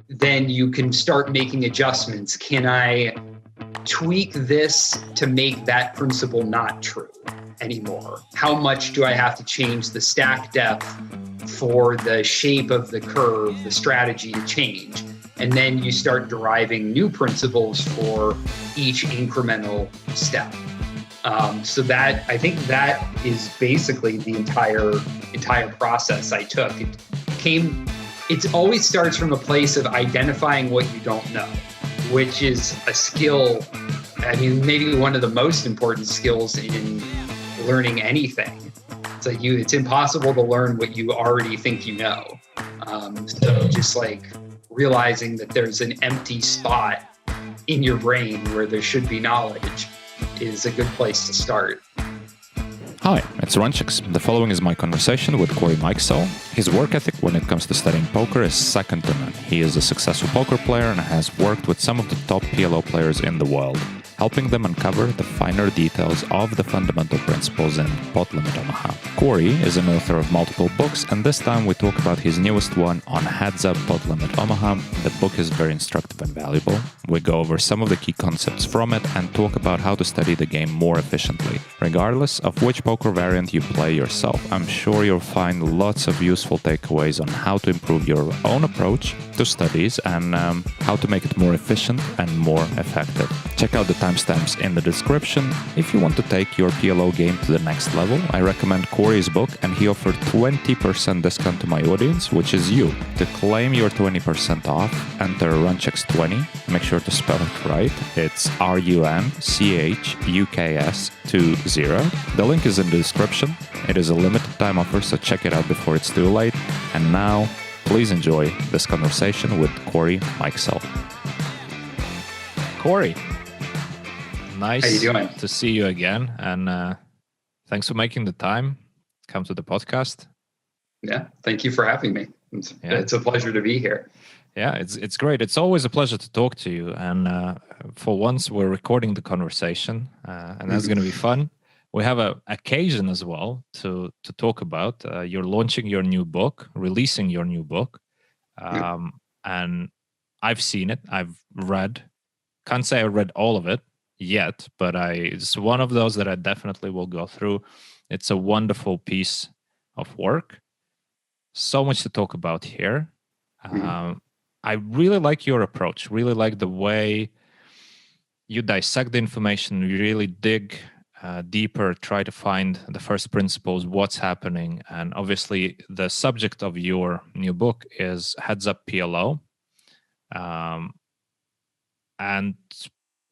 then you can start making adjustments. Can I tweak this to make that principle not true anymore? How much do I have to change the stack depth for the shape of the curve, the strategy to change? And then you start deriving new principles for each incremental step. So that, I think that is basically the entire process I took. It always starts from a place of identifying what you don't know, which is a skill, I mean, maybe one of the most important skills in learning anything. It's like it's impossible to learn what you already think you know. So just like realizing that there's an empty spot in your brain where there should be knowledge is a good place to start. Hi, it's Runchuks. The following is my conversation with Cory Mikesell. His work ethic when it comes to studying poker is second to none. He is a successful poker player and has worked with some of the top PLO players in the world, helping them uncover the finer details of the fundamental principles in Pot Limit Omaha. Cory is an author of multiple books, and this time we talk about his newest one on Heads-Up Pot Limit Omaha. The book is very instructive and valuable. We go over some of the key concepts from it and talk about how to study the game more efficiently. Regardless of which poker variant you play yourself, I'm sure you'll find lots of useful takeaways on how to improve your own approach to studies and how to make it more efficient and more effective. Check out the timestamps in the description. If you want to take your PLO game to the next level, I recommend Cory's book, and he offered 20% discount to my audience, which is you. To claim your 20% off, enter Runchuks20. Make sure to spell it right. It's RUNCHUKS20. The link is in the description. It is a limited time offer, so check it out before it's too late. And now, please enjoy this conversation with Cory Mikesell. Cory, nice How you doing? to see you again, and thanks for making the time. Come to the podcast. Yeah, thank you for having me. It's a pleasure to be here. Yeah, it's great. It's always a pleasure to talk to you, and for once we're recording the conversation, and that's going to be fun. We have an occasion as well to talk about. You're launching your new book, releasing your new book, and I've seen it. I've read. Can't say I read all of it yet, but it's one of those that I definitely will go through. It's a wonderful piece of work. So much to talk about here. I really like your approach, really like the way you dissect the information, you really dig deeper, try to find the first principles, what's happening. And obviously the subject of your new book is Heads-Up PLO. And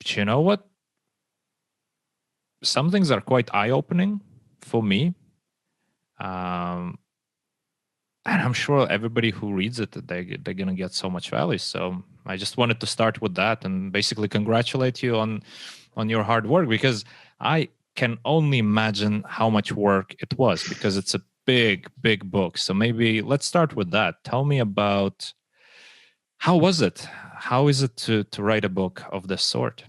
you know what? Some things are quite eye-opening for me. And I'm sure everybody who reads it, they're going to get so much value. So I just wanted to start with that and basically congratulate you on your hard work, because I can only imagine how much work it was, because it's a big, big book. So maybe let's start with that. Tell me about, how was it? How is it to write a book of this sort?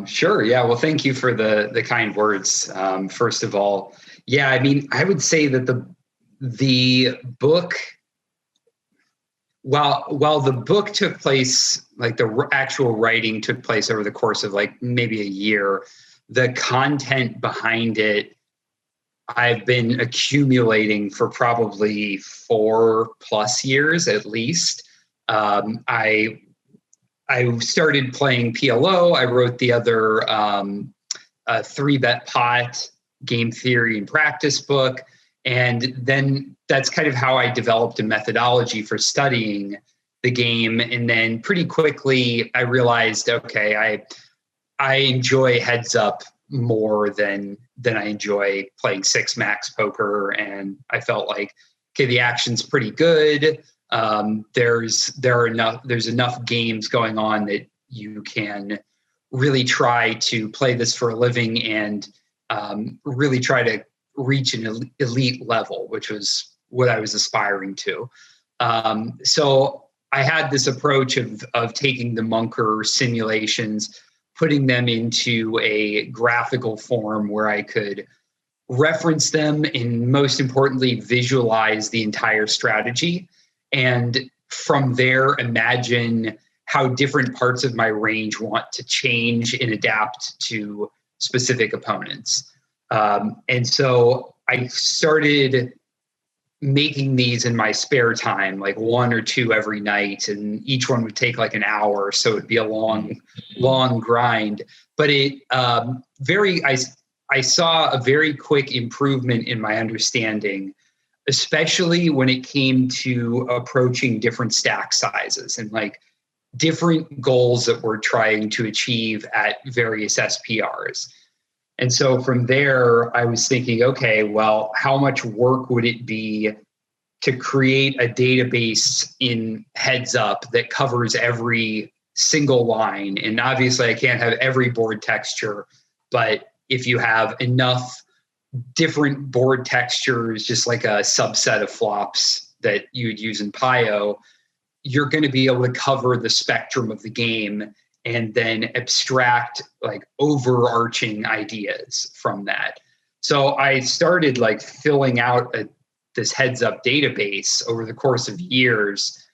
Sure. Yeah. Well, thank you for the kind words. First of all, yeah, I mean, I would say that the book, while the book took place, like the actual writing took place over the course of like maybe a year, the content behind it, I've been accumulating for probably 4+ years at least. I started playing PLO. I wrote the other 3-bet pot game theory and practice book. And then that's kind of how I developed a methodology for studying the game. And then pretty quickly I realized, okay, I enjoy heads up more than I enjoy playing 6-max poker. And I felt like, okay, the action's pretty good. There's enough games going on that you can really try to play this for a living and really try to reach an elite level, which was what I was aspiring to. So I had this approach of taking the Munker simulations, putting them into a graphical form where I could reference them and most importantly, visualize the entire strategy. And from there, imagine how different parts of my range want to change and adapt to specific opponents. And so I started making these in my spare time, like 1 or 2 every night, and each one would take like an hour, so it'd be a long grind. But I saw a very quick improvement in my understanding, especially when it came to approaching different stack sizes and like different goals that we're trying to achieve at various SPRs. And so from there, I was thinking, okay, well, how much work would it be to create a database in Heads Up that covers every single line? And obviously, I can't have every board texture, but if you have enough different board textures, just like a subset of flops that you would use in PIO, you're going to be able to cover the spectrum of the game and then abstract like overarching ideas from that. So I started like filling out this Heads Up database over the course of years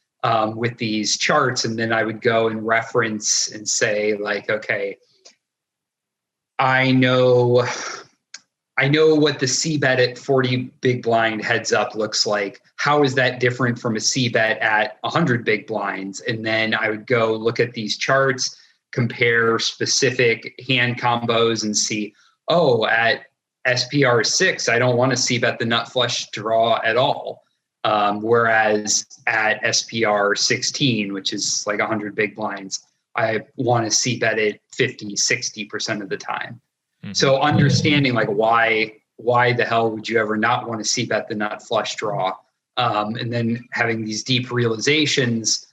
with these charts. And then I would go and reference and say like, okay, I know what the C-bet at 40 big blind Heads Up looks like. How is that different from a C-bet at 100 big blinds? And then I would go look at these charts, compare specific hand combos and see, oh, at SPR 6, I don't want to C-bet the nut flush draw at all. Whereas at SPR 16, which is like 100 big blinds, I want to C-bet it 50, 60% of the time. Mm-hmm. So understanding like why the hell would you ever not want to C-bet the nut flush draw? And then having these deep realizations,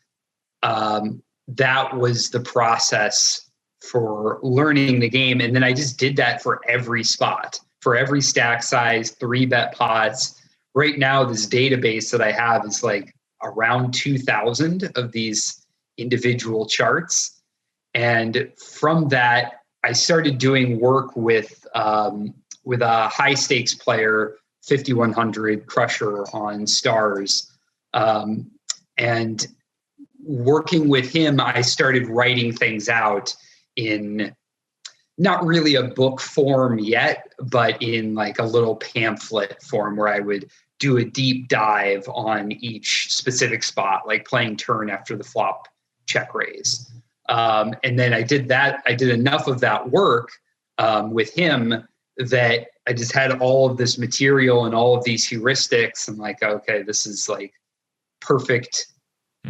that was the process for learning the game. And then I just did that for every spot, for every stack size, 3-bet pots. Right now, this database that I have is like around 2,000 of these individual charts. And from that, I started doing work with a high stakes player, 5,100 Crusher on Stars. And working with him, I started writing things out in not really a book form yet, but in like a little pamphlet form where I would do a deep dive on each specific spot, like playing turn after the flop check raise. And then I did enough of that work with him that I just had all of this material and all of these heuristics and like, okay, this is like perfect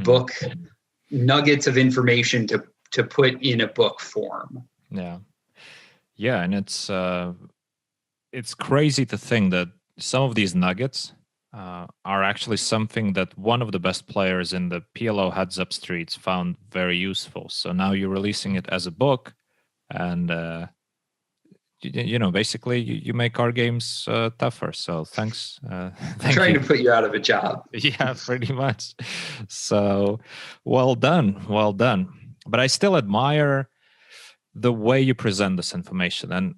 book nuggets of information to put in a book form. Yeah, and it's crazy to think that some of these nuggets are actually something that one of the best players in the PLO Heads Up streets found very useful. So now you're releasing it as a book, and basically you make our games tougher. So thanks. I'm trying to put you out of a job. Yeah, pretty much. So well done. But I still admire the way you present this information, and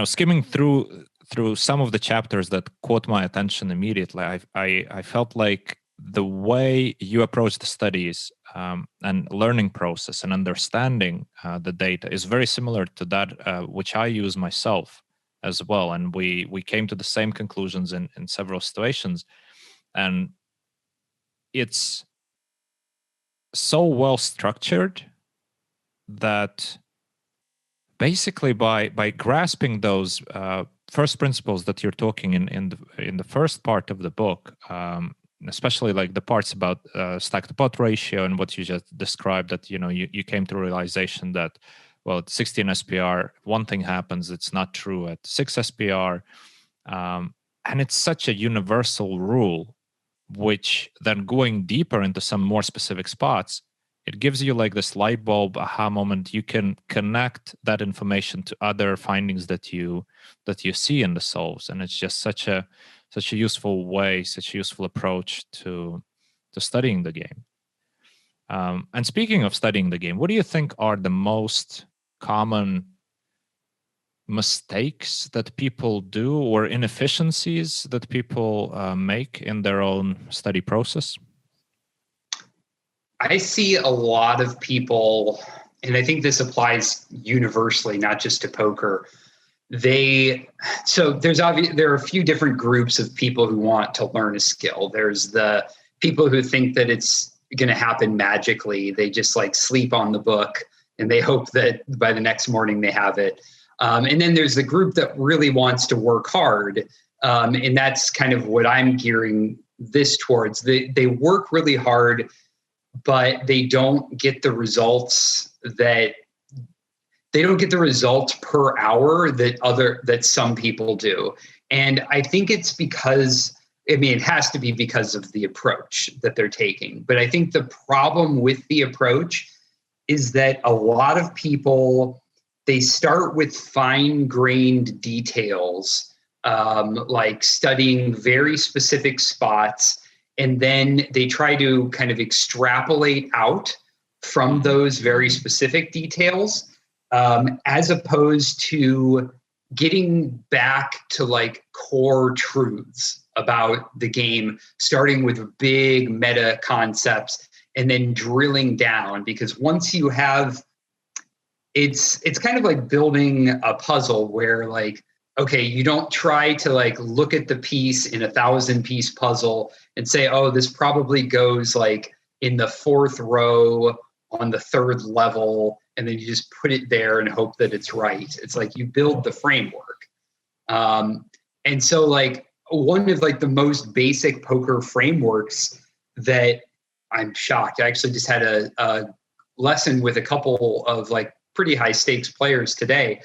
skimming through some of the chapters that caught my attention immediately, I felt like the way you approach the studies and learning process and understanding the data is very similar to that which I use myself as well. And we came to the same conclusions in several situations. And it's so well structured that basically by grasping those first principles that you're talking in the first part of the book, especially like the parts about stack to pot ratio and what you just described, that you came to realization that, well, at 16 SPR one thing happens, it's not true at 6 SPR, and it's such a universal rule, which then going deeper into some more specific spots, it gives you like this light bulb aha moment. You can connect that information to other findings that you see in the solves, and it's just such a useful way, such a useful approach to studying the game. And speaking of studying the game, what do you think are the most common mistakes that people do or inefficiencies that people make in their own study process? I see a lot of people, and I think this applies universally, not just to poker. There are a few different groups of people who want to learn a skill. There's the people who think that it's going to happen magically. They just like sleep on the book and they hope that by the next morning they have it. And then there's the group that really wants to work hard. And that's kind of what I'm gearing this towards. They work really hard, but they don't get the results per hour that some people do. And I think it's because, it has to be because of the approach that they're taking. But I think the problem with the approach is that a lot of people, they start with fine-grained details, like studying very specific spots, and then they try to kind of extrapolate out from those very specific details, as opposed to getting back to like core truths about the game, starting with big meta concepts and then drilling down. Because once you have, it's kind of like building a puzzle where like, okay, you don't try to like look at the piece in a 1,000-piece puzzle and say, oh, this probably goes like in the 4th row on the 3rd level, and then you just put it there and hope that it's right. It's like you build the framework. And so like one of like the most basic poker frameworks that I'm shocked. I actually just had a lesson with a couple of like pretty high stakes players today,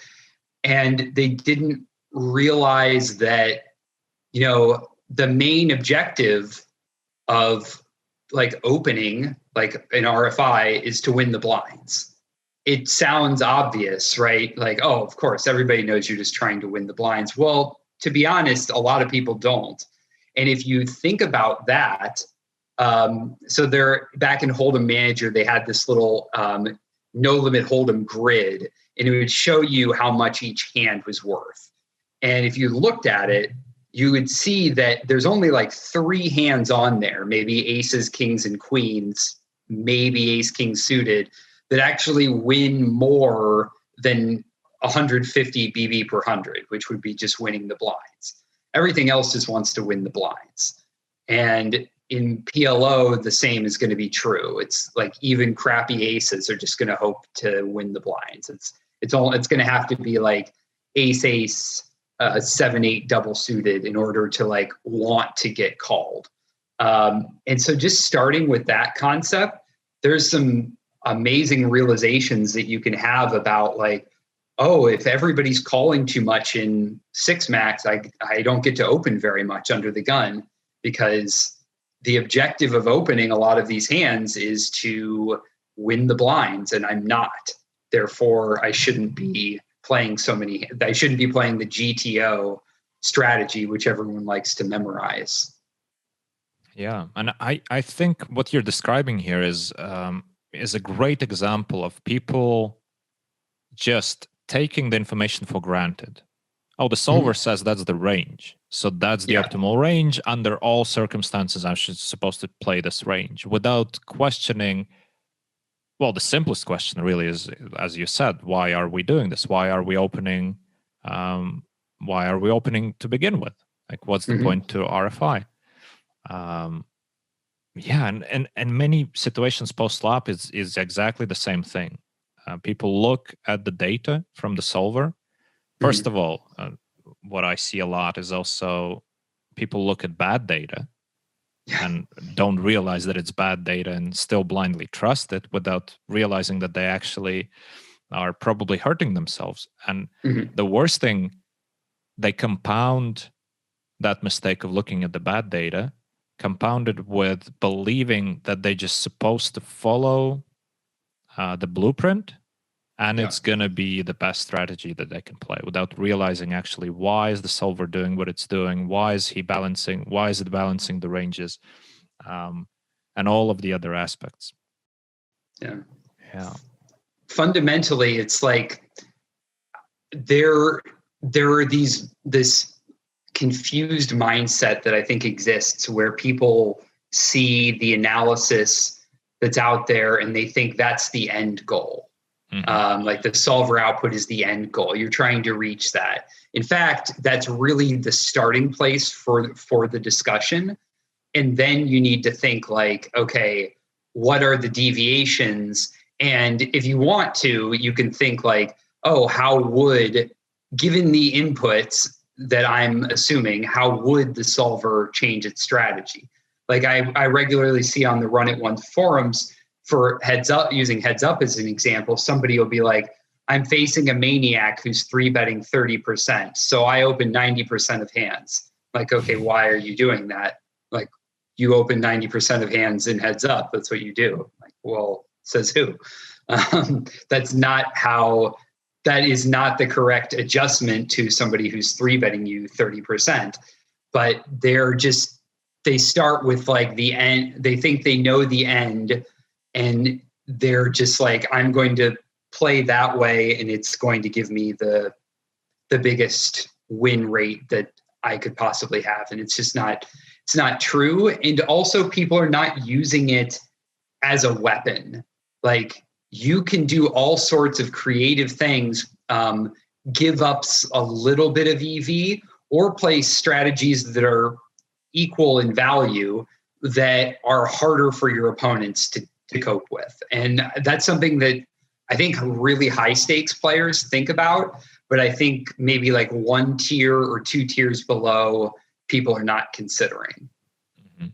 and they didn't realize that, the main objective of like opening like an RFI is to win the blinds. It sounds obvious, right? Like, oh, of course, everybody knows you're just trying to win the blinds. Well, to be honest, a lot of people don't. And if you think about that, so they're back in Hold'em Manager, they had this little no limit Hold'em grid, and it would show you how much each hand was worth. And if you looked at it, you would see that there's only like 3 hands on there, maybe aces, kings, and queens, maybe ace, king suited, that actually win more than 150 BB per 100, which would be just winning the blinds. Everything else just wants to win the blinds. And in PLO, the same is going to be true. It's like even crappy aces are just going to hope to win the blinds. It's going to have to be like ace, 7-8 double suited in order to like want to get called. And so just starting with that concept, there's some amazing realizations that you can have about like, oh, if everybody's calling too much in 6-max, I don't get to open very much under the gun, because the objective of opening a lot of these hands is to win the blinds, and I'm not. Therefore, I shouldn't be playing I shouldn't be playing the GTO strategy, which everyone likes to memorize. Yeah, and I think what you're describing here is a great example of people just taking the information for granted. Oh, the solver says that's the range, so that's the optimal range. Under all circumstances, I'm supposed to play this range without questioning. Well, the simplest question really is, as you said, why are we doing this? Why are we opening? Why are we opening to begin with? Like, what's the point to RFI? And many situations post-flop is exactly the same thing. People look at the data from the solver. First of all, what I see a lot is also people look at bad data and don't realize that it's bad data and still blindly trust it without realizing that they actually are probably hurting themselves. And the worst thing, they compound that mistake of looking at the bad data, compounded with believing that they're just supposed to follow the blueprint, and it's going to be the best strategy that they can play, without realizing actually why is the solver doing what it's doing, why is it balancing the ranges, and all of the other aspects. Yeah. Fundamentally, it's like there are this confused mindset that I think exists, where people see the analysis that's out there, and they think that's the end goal. Like the solver output is the end goal. You're trying to reach that. In fact, that's really the starting place for the discussion. And then you need to think like, okay, what are the deviations? And if you want to, you can think like, oh, how would, given the inputs that I'm assuming, how would the solver change its strategy? Like I regularly see on the Run It Once forums for heads up, using heads up as an example, somebody will be like, I'm facing a maniac who's 3-betting 30%. So I open 90% of hands. Like, okay, why are you doing that? Like, you open 90% of hands in heads up. That's what you do. Like, well, says who? That's not how, that is not the correct adjustment to somebody who's 3-betting you 30%. But they start with like the end. They think they know the end, and they're just like, I'm going to play that way, and it's going to give me the biggest win rate that I could possibly have. And it's just not, it's not true. And also people are not using it as a weapon. Like, you can do all sorts of creative things, give up a little bit of EV, or play strategies that are equal in value that are harder for your opponents to cope with. And that's something that I think really high stakes players think about, but I think maybe like 1 tier or 2 tiers below, people are not considering. Mm-hmm.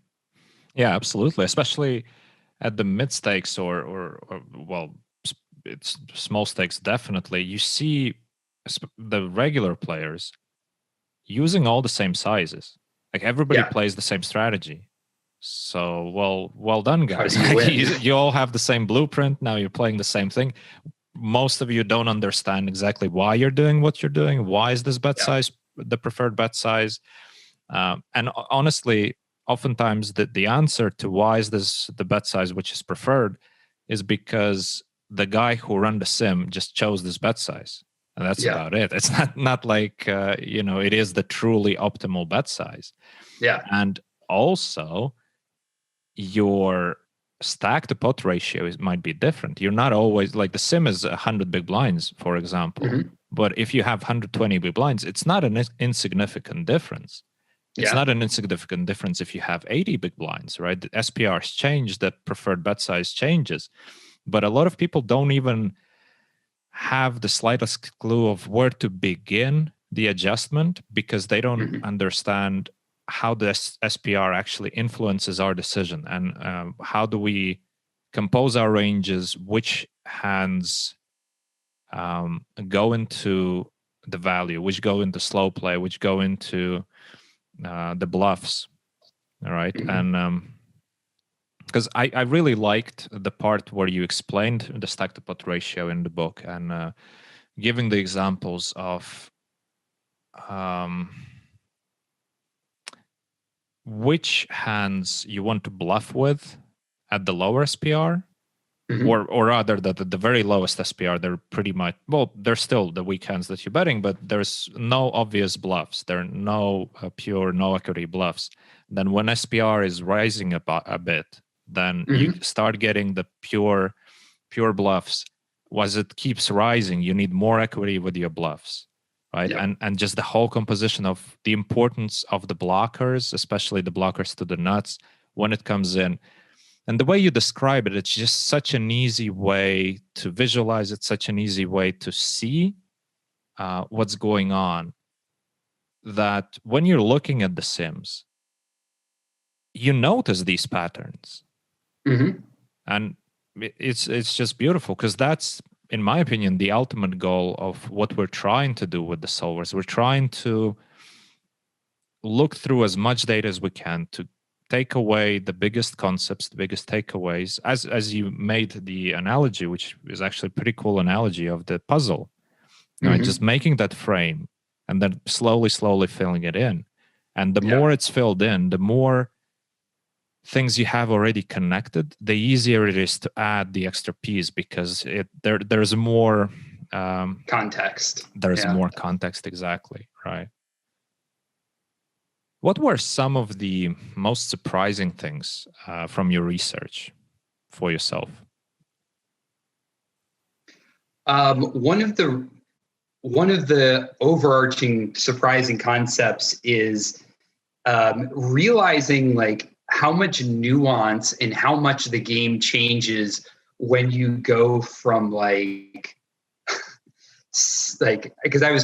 Yeah, absolutely. Especially at the mid stakes or well, it's small stakes, definitely. You see the regular players using all the same sizes. Like everybody plays the same strategy. So well done, guys. You all have the same blueprint. Now you're playing the same thing. Most of you don't understand exactly why you're doing what you're doing. Why is this bet size the preferred bet size? And honestly, oftentimes the answer to why is this the bet size which is preferred is because the guy who ran the sim just chose this bet size. And that's about it. It's not like, it is the truly optimal bet size. Yeah. And also, your stack to pot ratio might be different. You're not always, like the sim is 100 big blinds, for example. Mm-hmm. But if you have 120 big blinds, it's not an insignificant difference. It's not an insignificant difference if you have 80 big blinds, right? The SPRs change, that preferred bet size changes. But a lot of people don't even have the slightest clue of where to begin the adjustment because they don't understand how the SPR actually influences our decision, and how do we compose our ranges, which hands go into the value, which go into slow play, which go into the bluffs. All right. And because I really liked the part where you explained the stack to pot ratio in the book, and giving the examples of which hands you want to bluff with at the lower SPR, or rather that at the very lowest SPR, they're pretty much, well, they're still the weak hands that you're betting, but there's no obvious bluffs. There are no pure, no equity bluffs. Then when SPR is rising a bit, then you start getting the pure bluffs. As it keeps rising, you need more equity with your bluffs. Right. Yep. And just the whole composition of the importance of the blockers, especially the blockers to the nuts when it comes in. And the way you describe it, it's just such an easy way to visualize it, such an easy way to see what's going on, that when you're looking at the sims, you notice these patterns. And it's just beautiful, because that's, in my opinion, the ultimate goal of what we're trying to do with the solvers. We're trying to look through as much data as we can to take away the biggest concepts, the biggest takeaways, as you made the analogy, which is actually a pretty cool analogy of the puzzle. Right? Just making that frame and then slowly filling it in. And the more it's filled in, the more things you have already connected, the easier it is to add the extra piece, because there's more context. There's more context, exactly, right? What were some of the most surprising things from your research for yourself? One of the overarching surprising concepts is realizing like how much nuance and how much the game changes when you go from like because I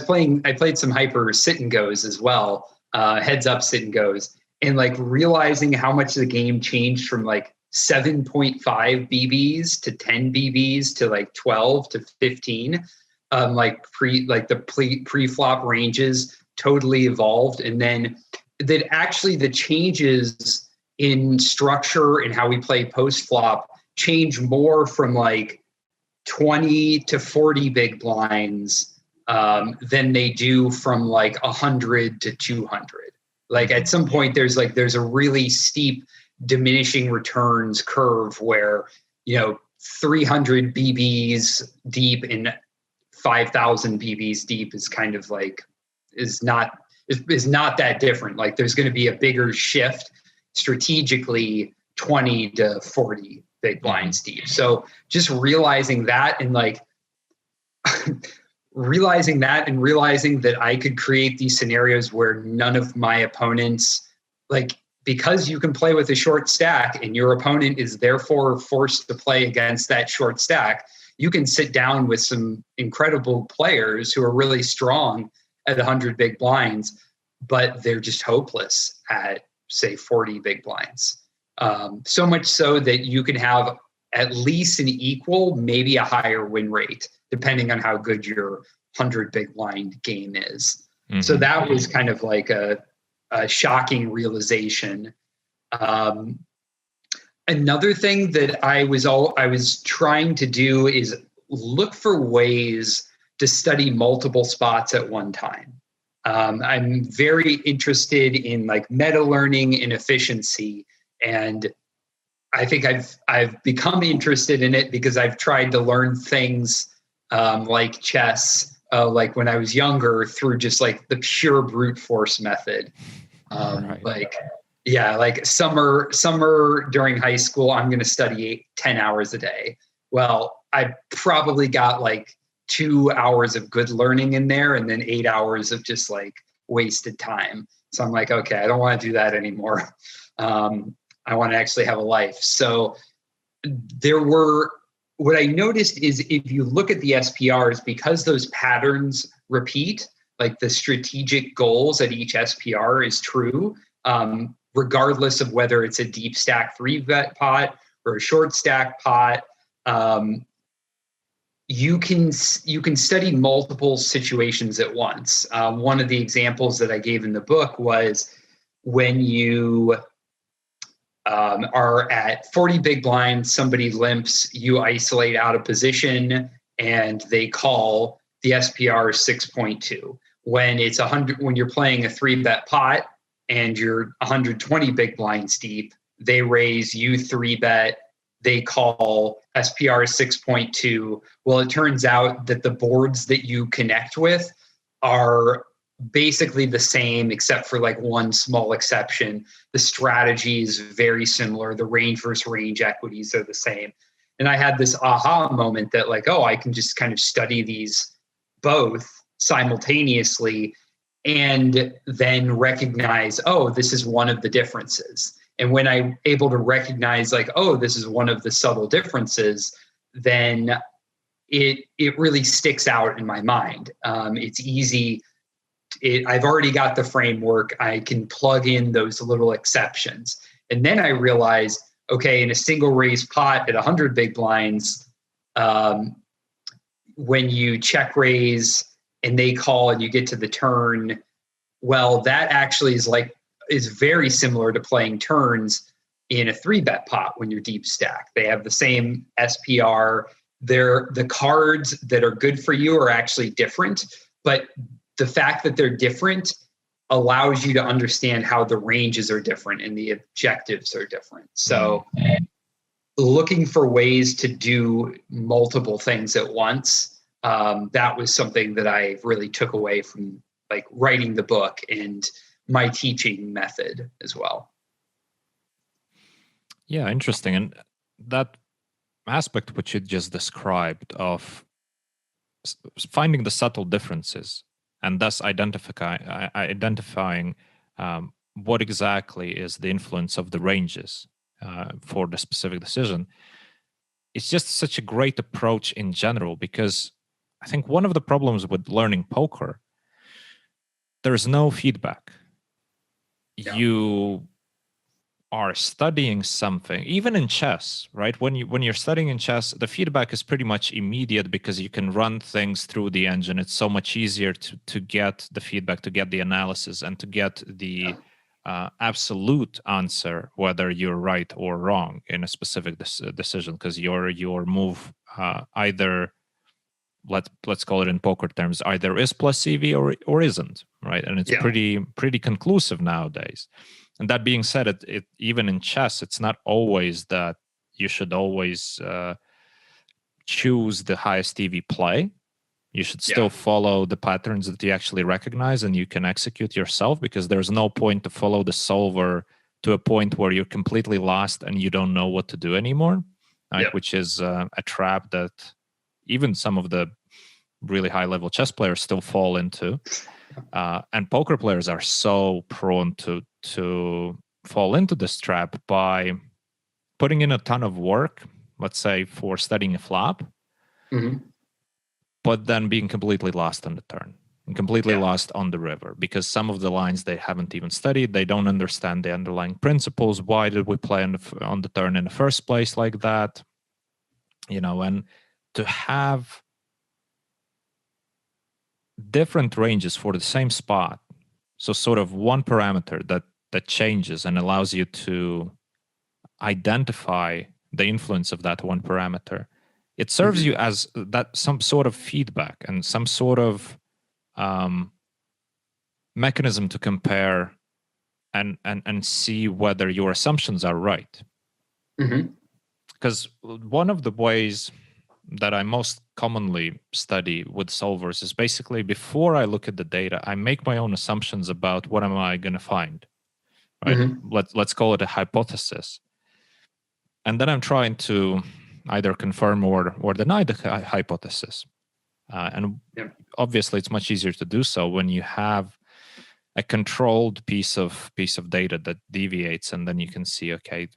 played some hyper sit and goes as well, heads up sit and goes, and like realizing how much the game changed from like 7.5 BBs to 10 BBs to like 12 to 15, the pre-flop ranges totally evolved, and then that actually the changes in structure and how we play post-flop change more from like 20 to 40 big blinds than they do from like 100 to 200. Like at some point there's a really steep diminishing returns curve where, 300 BBs deep and 5,000 BBs deep is kind of like, is not that different. Like there's going to be a bigger shift strategically 20 to 40 big blinds deep. So just realizing that and like realizing that I could create these scenarios where none of my opponents, like, because you can play with a short stack and your opponent is therefore forced to play against that short stack, you can sit down with some incredible players who are really strong at 100 big blinds, but they're just hopeless at, say, 40 big blinds. So much so that you can have at least an equal, maybe a higher win rate, depending on how good your 100 big blind game is. Mm-hmm. So that was kind of like a shocking realization. Another thing that I was trying to do is look for ways to study multiple spots at one time. I'm very interested in like meta learning and efficiency, and I think I've become interested in it because I've tried to learn things like chess, like when I was younger, through just like the pure brute force method. Right. Like summer during high school, I'm going to study 10 hours a day. Well, I probably got like 2 hours of good learning in there and then 8 hours of just like wasted time. So I'm like, okay, I don't want to do that anymore. I want to actually have a life. So what I noticed is if you look at the SPRs, because those patterns repeat, like the strategic goals at each SPR is true, regardless of whether it's a deep stack 3-bet pot or a short stack pot. You can study multiple situations at once. One of the examples that I gave in the book was when you are at 40 big blinds, somebody limps, you isolate out of position, and they call. The SPR is 6.2. When it's 100, when you're playing a 3-bet pot and you're 120 big blinds deep, they raise, you 3-bet, they call, SPR is 6.2. Well, it turns out that the boards that you connect with are basically the same, except for like one small exception. The strategy is very similar. The range versus range equities are the same. And I had this aha moment that like, oh, I can just kind of study these both simultaneously and then recognize, oh, this is one of the differences. And when I'm able to recognize like, oh, this is one of the subtle differences, then it really sticks out in my mind. It's easy. I've already got the framework. I can plug in those little exceptions. And then I realized, okay, in a single raise pot at 100 big blinds, when you check raise and they call and you get to the turn, well, that actually is very similar to playing turns in a 3-bet pot when you're deep stack. They have the same SPR. The cards that are good for you are actually different, but the fact that they're different allows you to understand how the ranges are different and the objectives are different. So looking for ways to do multiple things at once, that was something that I really took away from like writing the book and my teaching method as well. Yeah, interesting. And that aspect which you just described of finding the subtle differences and thus identifying what exactly is the influence of the ranges for the specific decision. It's just such a great approach in general, because I think one of the problems with learning poker, there's no feedback. Yeah. You are studying something, even in chess, right? When you're studying in chess, the feedback is pretty much immediate because you can run things through the engine. It's so much easier to get the feedback, to get the analysis, and to get the absolute answer, whether you're right or wrong in a specific decision, because your move either, let's call it in poker terms, either is plus EV or isn't, right? And it's pretty conclusive nowadays. And that being said, it even in chess, it's not always that you should always choose the highest EV play. You should still follow the patterns that you actually recognize and you can execute yourself, because there's no point to follow the solver to a point where you're completely lost and you don't know what to do anymore, right? Which is a trap that even some of the really high-level chess players still fall into. And poker players are so prone to fall into this trap by putting in a ton of work, let's say for studying a flop, but then being completely lost on the turn and completely lost on the river, because some of the lines they haven't even studied. They don't understand the underlying principles. Why did we play on the turn in the first place like that? And to have different ranges for the same spot, so sort of one parameter that changes and allows you to identify the influence of that one parameter, it serves you as that some sort of feedback and some sort of mechanism to compare and see whether your assumptions are right. Because one of the ways that I most commonly study with solvers is basically, before I look at the data, I make my own assumptions about what am I going to find, right? Let's call it a hypothesis. And then I'm trying to either confirm or deny the hypothesis. Obviously, it's much easier to do so when you have a controlled piece of data that deviates, and then you can see, okay,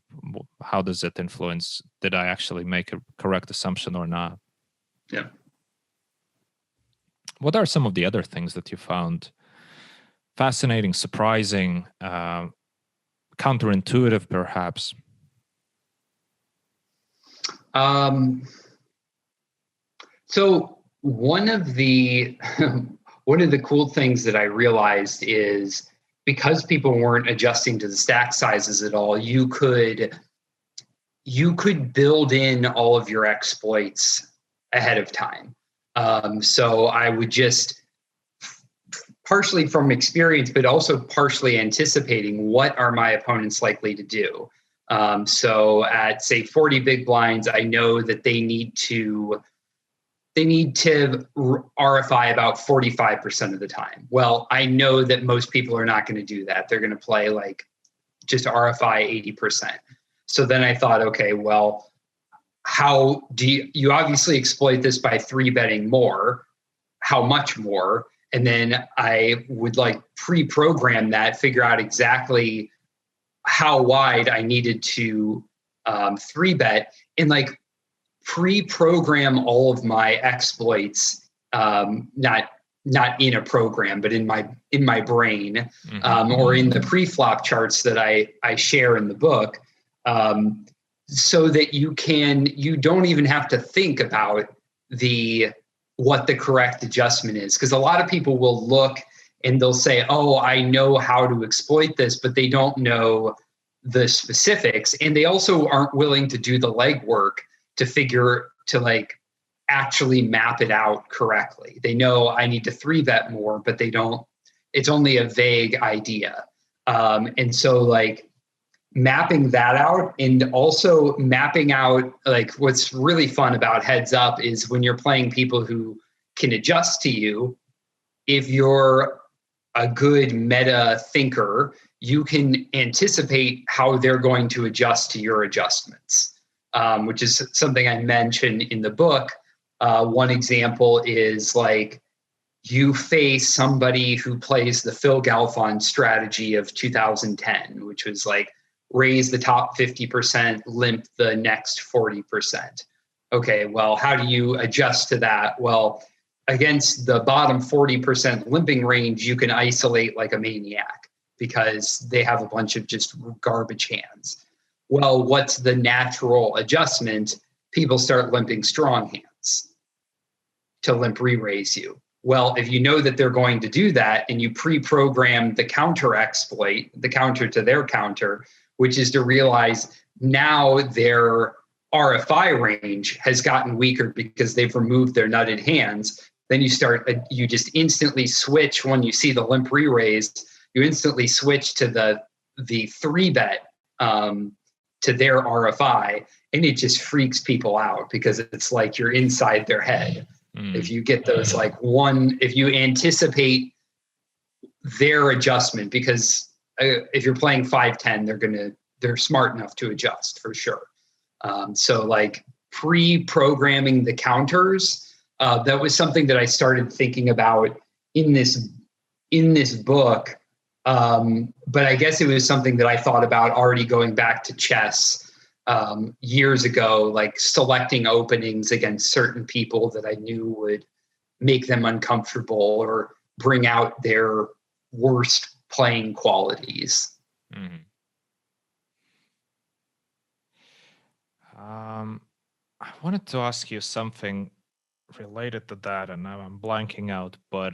how does it influence? Did I actually make a correct assumption or not? Yeah. What are some of the other things that you found fascinating, surprising, counterintuitive, perhaps? So one of the cool things that I realized is, because people weren't adjusting to the stack sizes at all, you could build in all of your exploits ahead of time. So I would just, partially from experience, but also partially anticipating what are my opponents likely to do. So at, say, 40 big blinds, I know that they need to RFI about 45% of the time. Well, I know that most people are not going to do that. They're going to play like just RFI 80%. So then I thought, okay, well, how do you obviously exploit this by 3-betting more? How much more? And then I would like pre-program that, figure out exactly how wide I needed to 3-bet, and like pre-program all of my exploits, not in a program, but in my brain, or in the pre-flop charts that I share in the book, so that you don't even have to think about what the correct adjustment is. Because a lot of people will look and they'll say, oh, I know how to exploit this, but they don't know the specifics. And they also aren't willing to do the legwork to like actually map it out correctly. They know I need to 3-bet more, but they don't, it's only a vague idea. And so like mapping that out, and also mapping out, like, what's really fun about Heads Up is when you're playing people who can adjust to you, if you're a good meta thinker, you can anticipate how they're going to adjust to your adjustments. which is something I mentioned in the book. One example is like you face somebody who plays the Phil Galfond strategy of 2010, which was like raise the top 50%, limp the next 40%. Okay, well, how do you adjust to that? Well, against the bottom 40% limping range, you can isolate like a maniac because they have a bunch of just garbage hands. Well, what's the natural adjustment? People start limping strong hands to limp re-raise you. Well, if you know that they're going to do that and you pre-program the counter exploit, the counter to their counter, which is to realize now their RFI range has gotten weaker because they've removed their nutted hands, then you just instantly switch when you see the limp re-raise, you instantly switch to the 3-bet to their RFI, and it just freaks people out because it's like you're inside their head. If you get those if you anticipate their adjustment, because if you're playing 5-10, they're smart enough to adjust for sure. So like pre-programming the counters, that was something that I started thinking about in this book. But I guess it was something that I thought about already going back to chess years ago, like selecting openings against certain people that I knew would make them uncomfortable or bring out their worst playing qualities. Mm-hmm. I wanted to ask you something related to that, and now I'm blanking out, but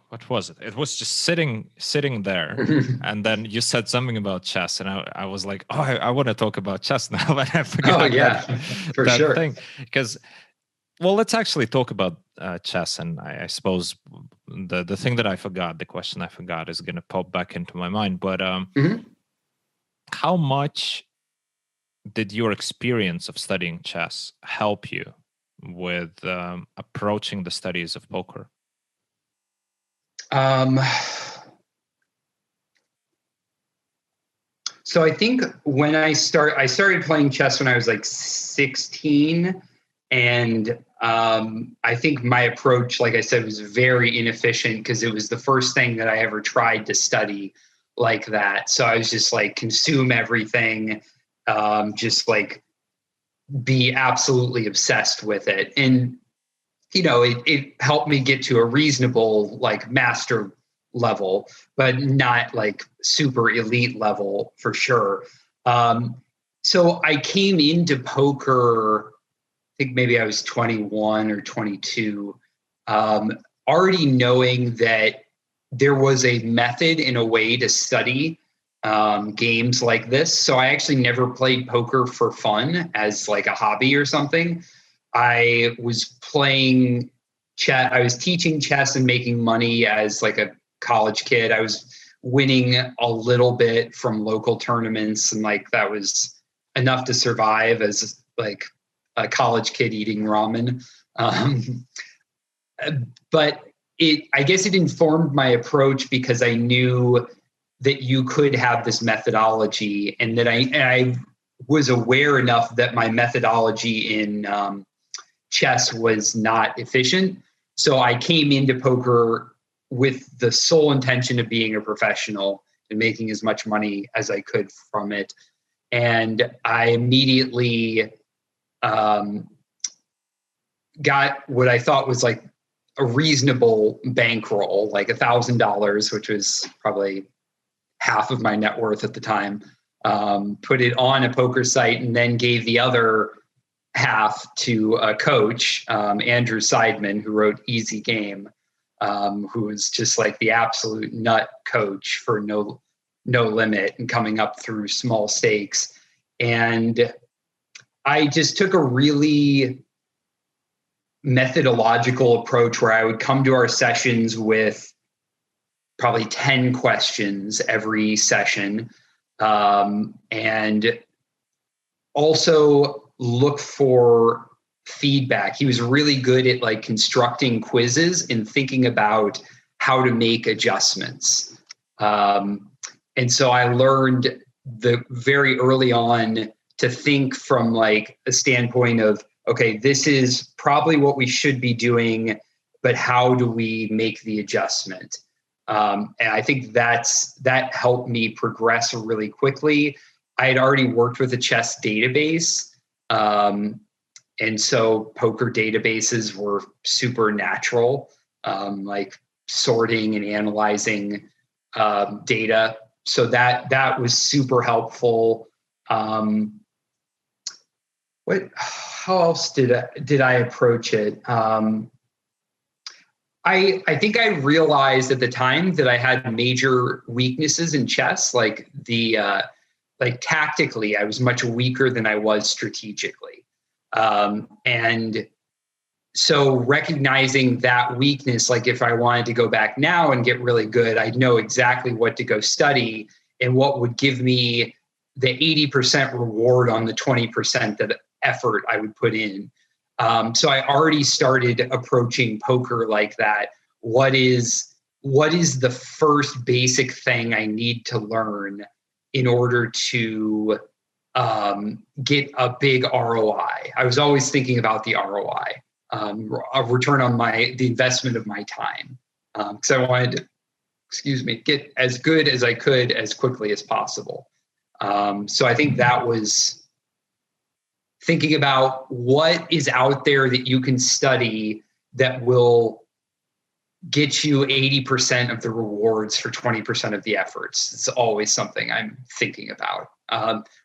what was it? It was just sitting there, and then you said something about chess, and I was like, I want to talk about chess now, but I forgot. Oh yeah, for that sure. thing. Because, well, let's actually talk about chess, and I suppose the thing that I forgot, the question I forgot, is going to pop back into my mind. But how much did your experience of studying chess help you with approaching the studies of poker? So I think when I started playing chess when I was like 16, and I think my approach, like I said, was very inefficient because it was the first thing that I ever tried to study like that. So I was just like consume everything, just like be absolutely obsessed with it. And, you know, it helped me get to a reasonable like master level, but not like super elite level for sure. So I came into poker, I think maybe I was 21 or 22, already knowing that there was a method and a way to study games like this. So I actually never played poker for fun as like a hobby or something. I was playing chess. I was teaching chess and making money as like a college kid. I was winning a little bit from local tournaments, and like that was enough to survive as like a college kid eating ramen. But I guess it informed my approach because I knew that you could have this methodology, and that I was aware enough that my methodology in chess was not efficient. So I came into poker with the sole intention of being a professional and making as much money as I could from it. And I immediately got what I thought was like a reasonable bankroll, like $1,000, which was probably half of my net worth at the time, put it on a poker site, and then gave the other half to a coach, Andrew Seidman, who wrote Easy Game, who was just like the absolute nut coach for no limit and coming up through small stakes. And I just took a really methodological approach where I would come to our sessions with probably 10 questions every session, and also look for feedback. He was really good at like constructing quizzes and thinking about how to make adjustments. And so I learned very early on to think from like a standpoint of, okay, this is probably what we should be doing, but how do we make the adjustment? And I think that helped me progress really quickly. I had already worked with a chess database. And so poker databases were super natural, like sorting and analyzing data. So that was super helpful. How else did I approach it? I think I realized at the time that I had major weaknesses in chess, like tactically, I was much weaker than I was strategically. And so recognizing that weakness, like if I wanted to go back now and get really good, I'd know exactly what to go study and what would give me the 80% reward on the 20% that effort I would put in. So I already started approaching poker like that. What is the first basic thing I need to learn in order to get a big ROI? I was always thinking about the ROI, a return on the investment of my time, because I wanted to, get as good as I could as quickly as possible. So I think that was thinking about what is out there that you can study that will get you 80% of the rewards for 20% of the efforts. It's always something I'm thinking about.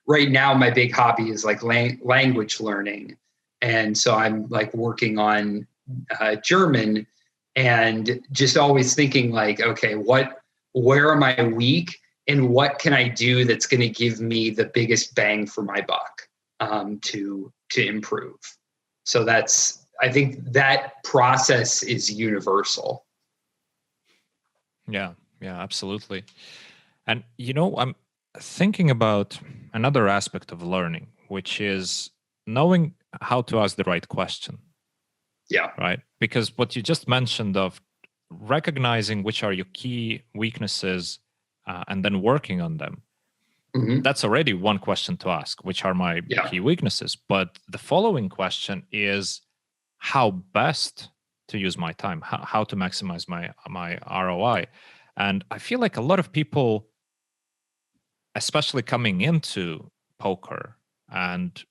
Right now, my big hobby is like language learning. And so I'm like working on German and just always thinking like, okay, where am I weak and what can I do that's going to give me the biggest bang for my buck to improve. So I think that process is universal. Yeah, absolutely. And, I'm thinking about another aspect of learning, which is knowing how to ask the right question. Yeah. Right? Because what you just mentioned of recognizing which are your key weaknesses and then working on them, that's already one question to ask, which are my key weaknesses. But the following question is how best to use my time, how to maximize my ROI. And I feel like a lot of people, especially coming into poker, and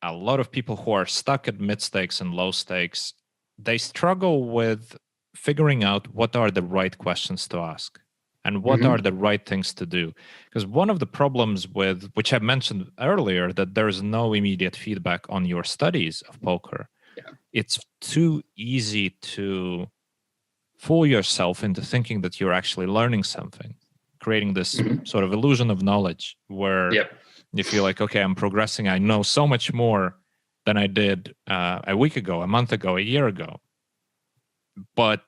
a lot of people who are stuck at mid stakes and low stakes, they struggle with figuring out what are the right questions to ask and what are the right things to do. Because one of the problems with, which I mentioned earlier, that there's no immediate feedback on your studies of poker. It's too easy to fool yourself into thinking that you're actually learning something, creating this sort of illusion of knowledge where you feel like, okay, I'm progressing. I know so much more than I did a week ago, a month ago, a year ago. But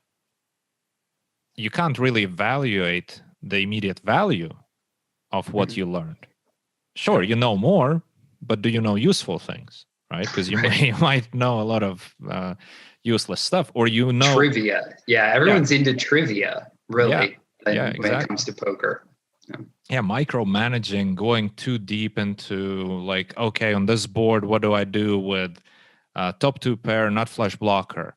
you can't really evaluate the immediate value of what you learned. Sure, you know more, but do you know useful things? Right? Because you might know a lot of useless stuff, or trivia. Yeah, everyone's into trivia, really, exactly. When it comes to poker. Micromanaging, going too deep into like, okay, on this board, what do I do with top 2 pair, not flush blocker?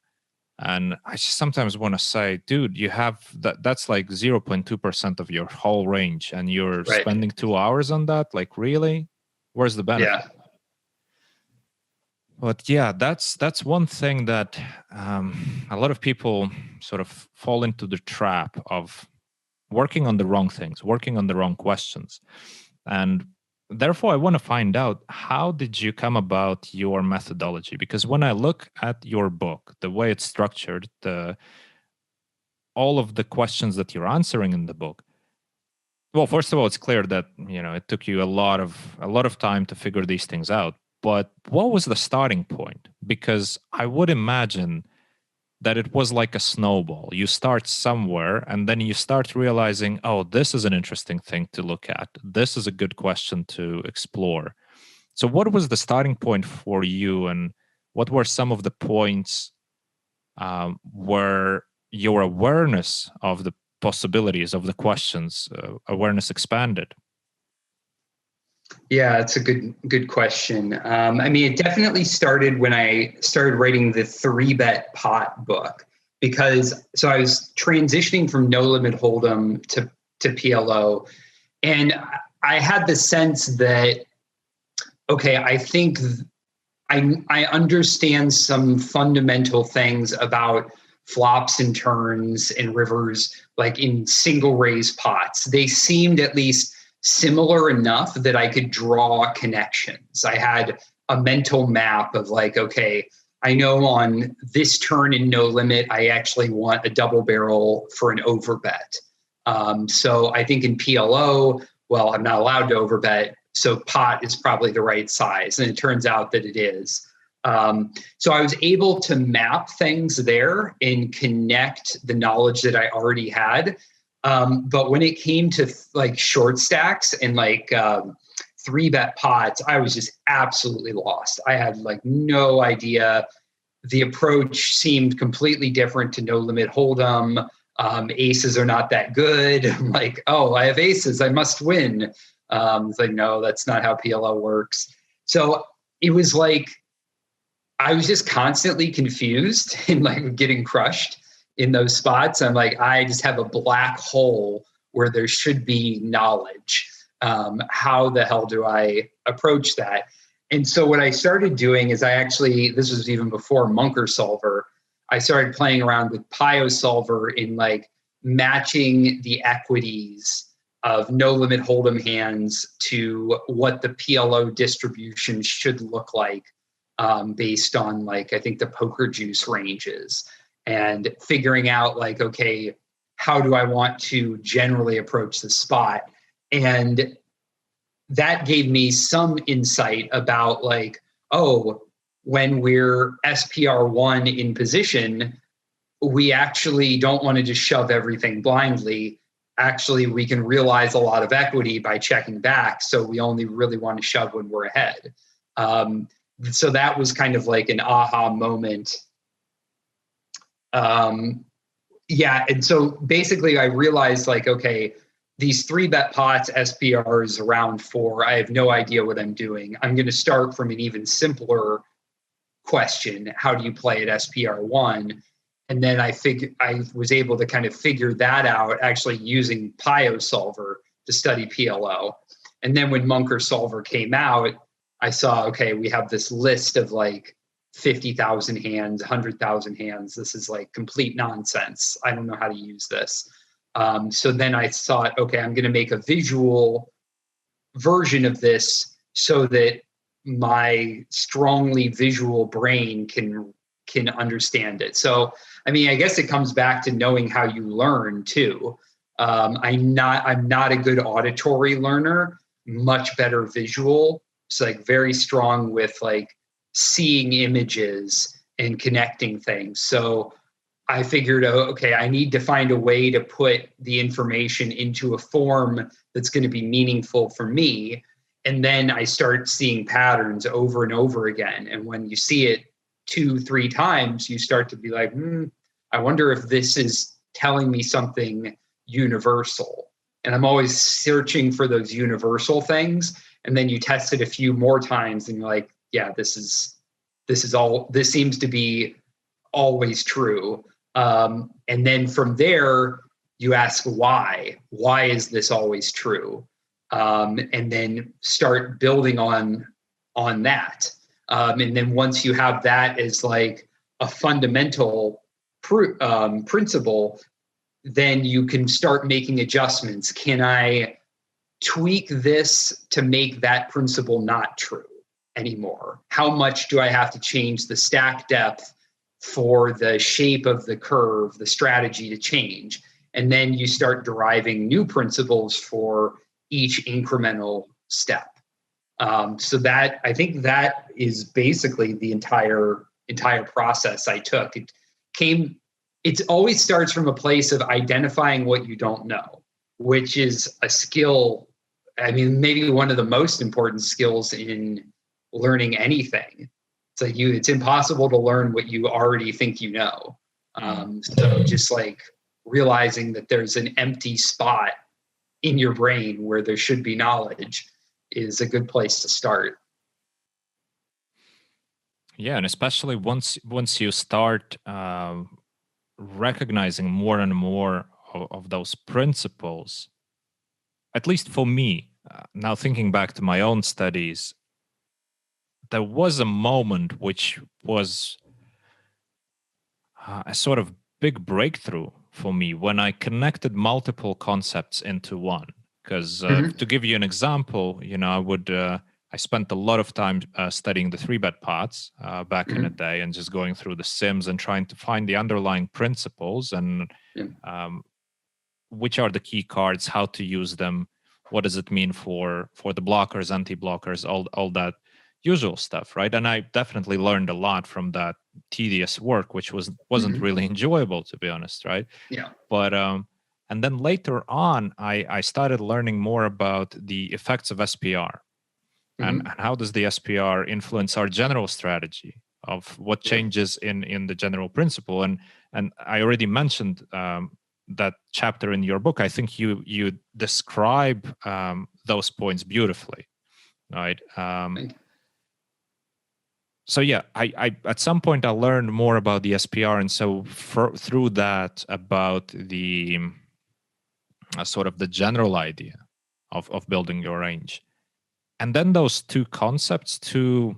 And I just sometimes want to say, dude, you have that's like 0.2% of your whole range, and you're spending 2 hours on that. Like, really? Where's the benefit? But that's one thing that a lot of people sort of fall into the trap of working on the wrong things, working on the wrong questions. And therefore, I want to find out, how did you come about your methodology? Because when I look at your book, the way it's structured, all of the questions that you're answering in the book, well, first of all, it's clear that it took you a lot of time to figure these things out. But what was the starting point? Because I would imagine that it was like a snowball. You start somewhere and then you start realizing, oh, this is an interesting thing to look at. This is a good question to explore. So what was the starting point for you, and what were some of the points where your awareness of the possibilities of the questions, awareness expanded? Yeah, it's a good question. It definitely started when I started writing the 3-bet pot book, because I was transitioning from No Limit Hold'em to PLO, and I had the sense that, okay, I think I understand some fundamental things about flops and turns and rivers, like in single raise pots. They seemed at least similar enough that I could draw connections. I had a mental map of like, okay, I know on this turn in No Limit, I actually want a double barrel for an overbet. So I think in PLO, well, I'm not allowed to overbet, so pot is probably the right size. And it turns out that it is. So I was able to map things there and connect the knowledge that I already had. But when it came to like short stacks and like 3-bet pots, I was just absolutely lost. I had like no idea. The approach seemed completely different to No Limit Hold'em. Aces are not that good. I'm like, oh, I have aces, I must win. It's like, no, that's not how PLO works. So it was like, I was just constantly confused and like getting crushed in those spots. I'm like, I just have a black hole where there should be knowledge. How the hell do I approach that? And so what I started doing is this was even before Munker Solver, I started playing around with PIO Solver in like matching the equities of No Limit Hold'em hands to what the PLO distribution should look like, based on like, I think the poker juice ranges, and figuring out like, okay, how do I want to generally approach the spot? And that gave me some insight about like, oh, when we're SPR1 in position, we actually don't want to just shove everything blindly. Actually, we can realize a lot of equity by checking back. So we only really want to shove when we're ahead. So that was kind of like an aha moment. And so basically I realized like, okay, these 3-bet pots, SPRs around 4, I have no idea what I'm doing. I'm going to start from an even simpler question. How do you play at SPR1? And then I was able to kind of figure that out actually using PIO Solver to study PLO. And then when Munker Solver came out, I saw, okay, we have this list of like 50,000 hands, 100,000 hands. This is like complete nonsense. I don't know how to use this. So then I thought, okay, I'm going to make a visual version of this so that my strongly visual brain can understand it. So, I mean, I guess it comes back to knowing how you learn too. I'm not a good auditory learner, much better visual. It's like very strong with like seeing images and connecting things. So I figured, okay, I need to find a way to put the information into a form that's going to be meaningful for me. And then I start seeing patterns over and over again. And when you see it 2-3 times, you start to be like, I wonder if this is telling me something universal. And I'm always searching for those universal things. And then you test it a few more times and you're like, yeah, this seems to be always true. And then from there, you ask why is this always true? And then start building on that. And then once you have that as like a fundamental principle, then you can start making adjustments. Can I tweak this to make that principle not true anymore? How much do I have to change the stack depth for the shape of the curve, the strategy to change? And then you start deriving new principles for each incremental step. So that, I think that is basically the entire process I took. It always starts from a place of identifying what you don't know, which is a skill. I mean, maybe one of the most important skills in learning anything. It's like it's impossible to learn what you already think you know. So just like realizing that there's an empty spot in your brain where there should be knowledge is a good place to start. Yeah, and especially once you start recognizing more and more of those principles, at least for me, now thinking back to my own studies, there was a moment which was a sort of big breakthrough for me when I connected multiple concepts into one. Because to give you an example, I spent a lot of time studying the 3-bet pots back in the day, and just going through the sims and trying to find the underlying principles and which are the key cards, how to use them, what does it mean for the blockers, anti-blockers, all that usual stuff, right? And I definitely learned a lot from that tedious work, which wasn't really enjoyable, to be honest, right? Yeah. But and then later on, I started learning more about the effects of SPR and how does the SPR influence our general strategy of what changes in the general principle. And I already mentioned that chapter in your book. I think you describe those points beautifully, right? So yeah, I at some point I learned more about the SPR, and so through that about the sort of the general idea of building your range, and then those two concepts, two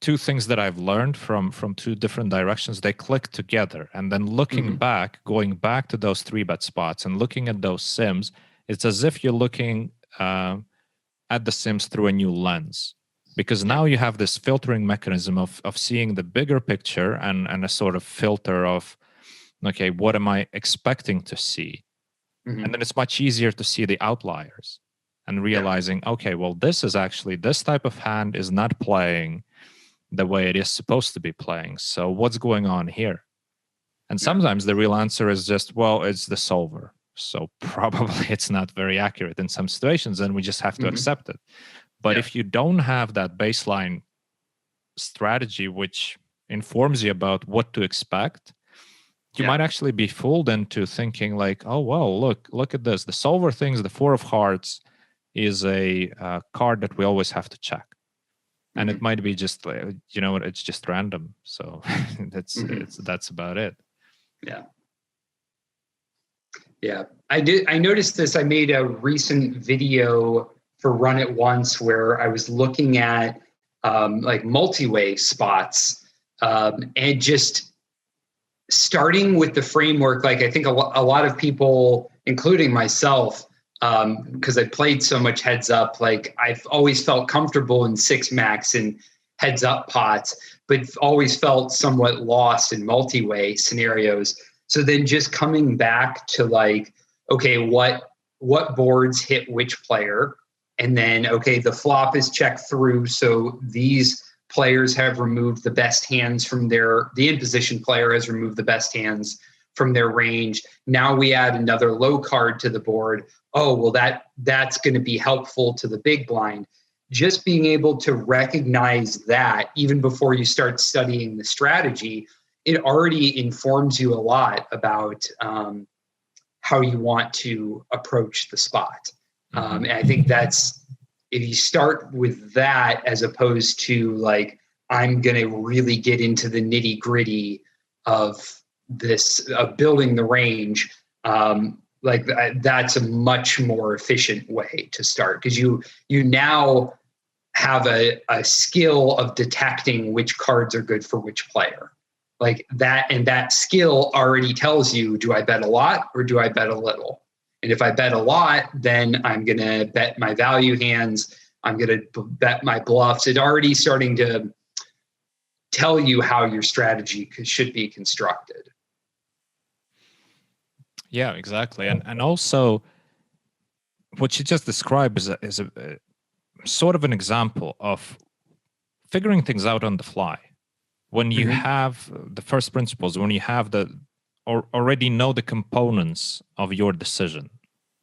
things that I've learned from two different directions, they click together. And then looking back, going back to those 3-bet spots and looking at those sims, it's as if you're looking at the sims through a new lens. Because now you have this filtering mechanism of seeing the bigger picture and a sort of filter of, okay, what am I expecting to see? And then it's much easier to see the outliers and realizing, okay, well, this type of hand is not playing the way it is supposed to be playing. So what's going on here? And sometimes the real answer is just, well, it's the solver. So probably it's not very accurate in some situations, and we just have to accept it. But if you don't have that baseline strategy, which informs you about what to expect, you might actually be fooled into thinking like, oh, well, look at this. The solver things, the 4 of hearts is a card that we always have to check. And it might be just, it's just random. So that's about it. Yeah. Yeah. I noticed this. I made a recent video for Run It Once where I was looking at like multi-way spots and just starting with the framework. Like I think a lot of people, including myself, because I played so much heads up, like I've always felt comfortable in 6-max and heads up pots, but always felt somewhat lost in multi-way scenarios. So then just coming back to like, okay, what boards hit which player? And then, okay, the flop is checked through. So these players have removed the best hands from the in-position player has removed the best hands from their range. Now we add another low card to the board. Oh, well, that's going to be helpful to the big blind. Just being able to recognize that even before you start studying the strategy, it already informs you a lot about how you want to approach the spot. And I think that's, if you start with that as opposed to like, I'm going to really get into the nitty gritty of this, building the range, that's a much more efficient way to start, because you now have a skill of detecting which cards are good for which player. Like that, and that skill already tells you, do I bet a lot or do I bet a little? And if I bet a lot, then I'm going to bet my value hands. I'm going to bet my bluffs. It's already starting to tell you how your strategy should be constructed. Yeah, exactly. And also what you just described is a sort of an example of figuring things out on the fly. When you have the first principles, when you have already know the components of your decision,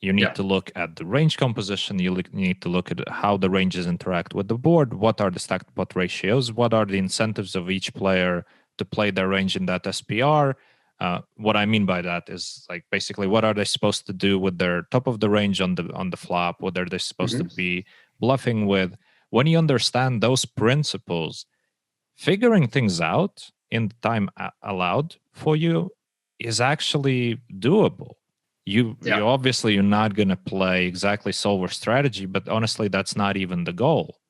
you need to look at the range composition. You need to look at how the ranges interact with the board. What are the stacked pot ratios? What are the incentives of each player to play their range in that SPR? What I mean by that is like basically what are they supposed to do with their top of the range on the flop? What are they supposed to be bluffing with? When you understand those principles, figuring things out in the time allowed for you is actually doable. You obviously you're not going to play exactly solver strategy, but honestly, that's not even the goal.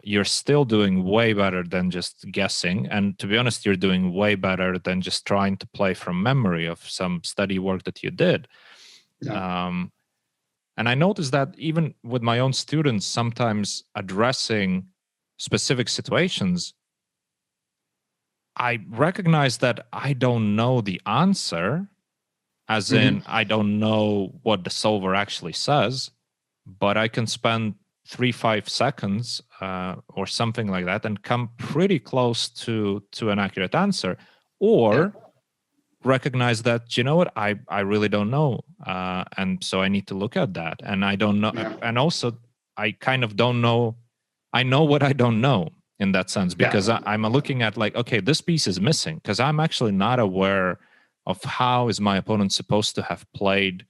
You're still doing way better than just guessing, and to be honest, you're doing way better than just trying to play from memory of some study work that you did. And I noticed that even with my own students, sometimes addressing specific situations, I recognize that I don't know the answer, as in I don't know what the solver actually says, but I can spend 3-5 seconds or something like that and come pretty close to an accurate answer, or recognize that, you know what, I really don't know, and so I need to look at that, and I don't know, and also I kind of don't know. I know what I don't know in that sense, because I'm looking at like, okay, this piece is missing because I'm actually not aware of how is my opponent supposed to have played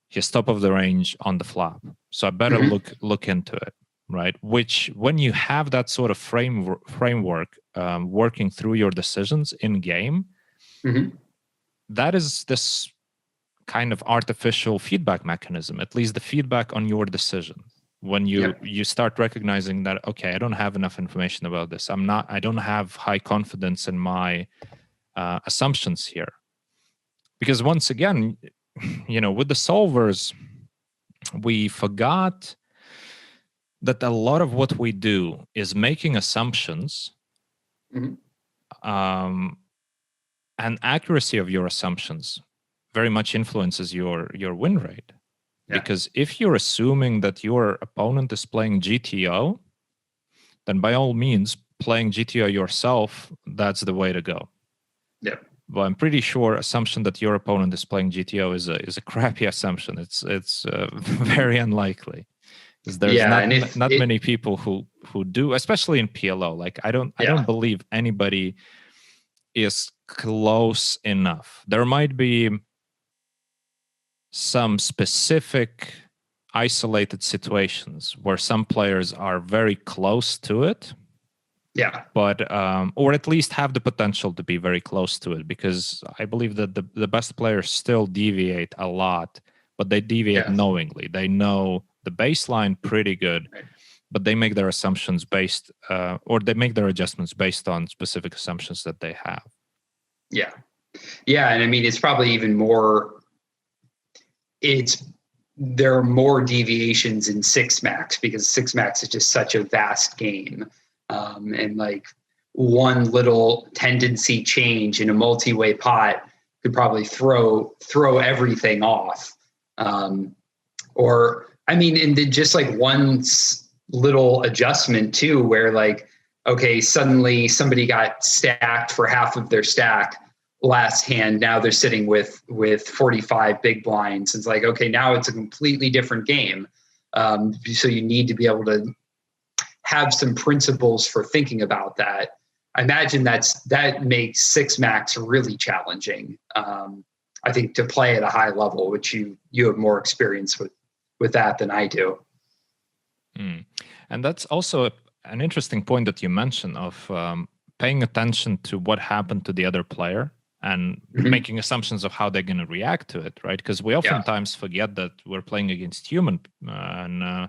his top of the range on the flop. So I better look into it, right? Which, when you have that sort of framework working through your decisions in game, that is this kind of artificial feedback mechanism, at least the feedback on your decision. When you start recognizing that, okay, I don't have enough information about this. I don't have high confidence in my assumptions here. Because once again, with the solvers, we forgot that a lot of what we do is making assumptions, and accuracy of your assumptions very much influences your win rate. Because if you're assuming that your opponent is playing GTO, then by all means, playing GTO yourself, that's the way to go. But I'm pretty sure assumption that your opponent is playing GTO is a crappy assumption. It's very unlikely. There's not many people who do, especially in PLO. Like I don't believe anybody is close enough. There might be some specific isolated situations where some players are very close to it. But or at least have the potential to be very close to it, because I believe that the best players still deviate a lot, but they deviate knowingly. They know the baseline pretty good, but they make their assumptions based or they make their adjustments based on specific assumptions that they have. And I mean, it's probably even more, there are more deviations in 6-max, because 6-max is just such a vast game. And like one little tendency change in a multi-way pot could probably throw everything off. Or, I mean, and then just like one little adjustment too, where like, okay, suddenly somebody got stacked for half of their stack last hand. Now they're sitting with 45 big blinds. It's like, okay, now it's a completely different game. So you need to be able to have some principles for thinking about that. I imagine that makes 6-max really challenging. I think to play at a high level, which you have more experience with that than I do. And that's also an interesting point that you mentioned of paying attention to what happened to the other player and making assumptions of how they're going to react to it, right? Because we oftentimes forget that we're playing against human, and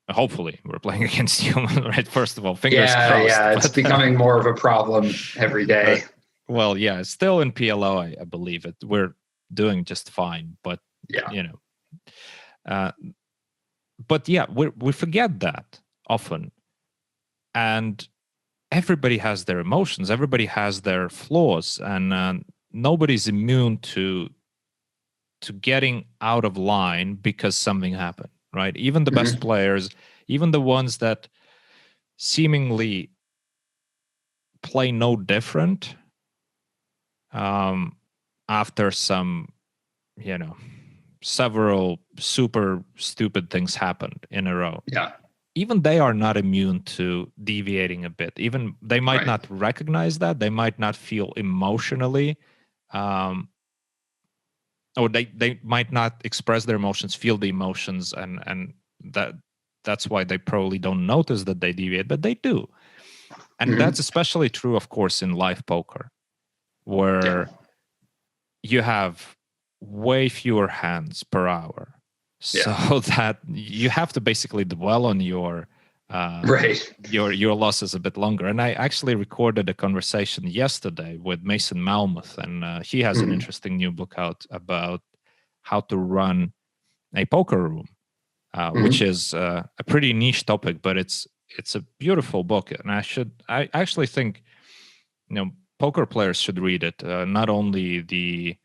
hopefully we're playing against human, right? First of all, fingers crossed. It's becoming more of a problem every day. Well, still in PLO, I believe it. We're doing just fine, but we forget that often, and everybody has their emotions, everybody has their flaws, and nobody's immune to getting out of line because something happened, right? Even the best players, even the ones that seemingly play no different after some, several super stupid things happened in a row. Even they are not immune to deviating a bit. Even they might not recognize that. They might not feel emotionally or they might not express their emotions, feel the emotions, and that's why they probably don't notice that they deviate, but they do. And that's especially true, of course, in live poker, where you have way fewer hands per hour. So that you have to basically dwell on your losses a bit longer. And I actually recorded a conversation yesterday with Mason Hellmuth, and he has an interesting new book out about how to run a poker room, which is a pretty niche topic, but it's a beautiful book. And I actually think, poker players should read it, not only the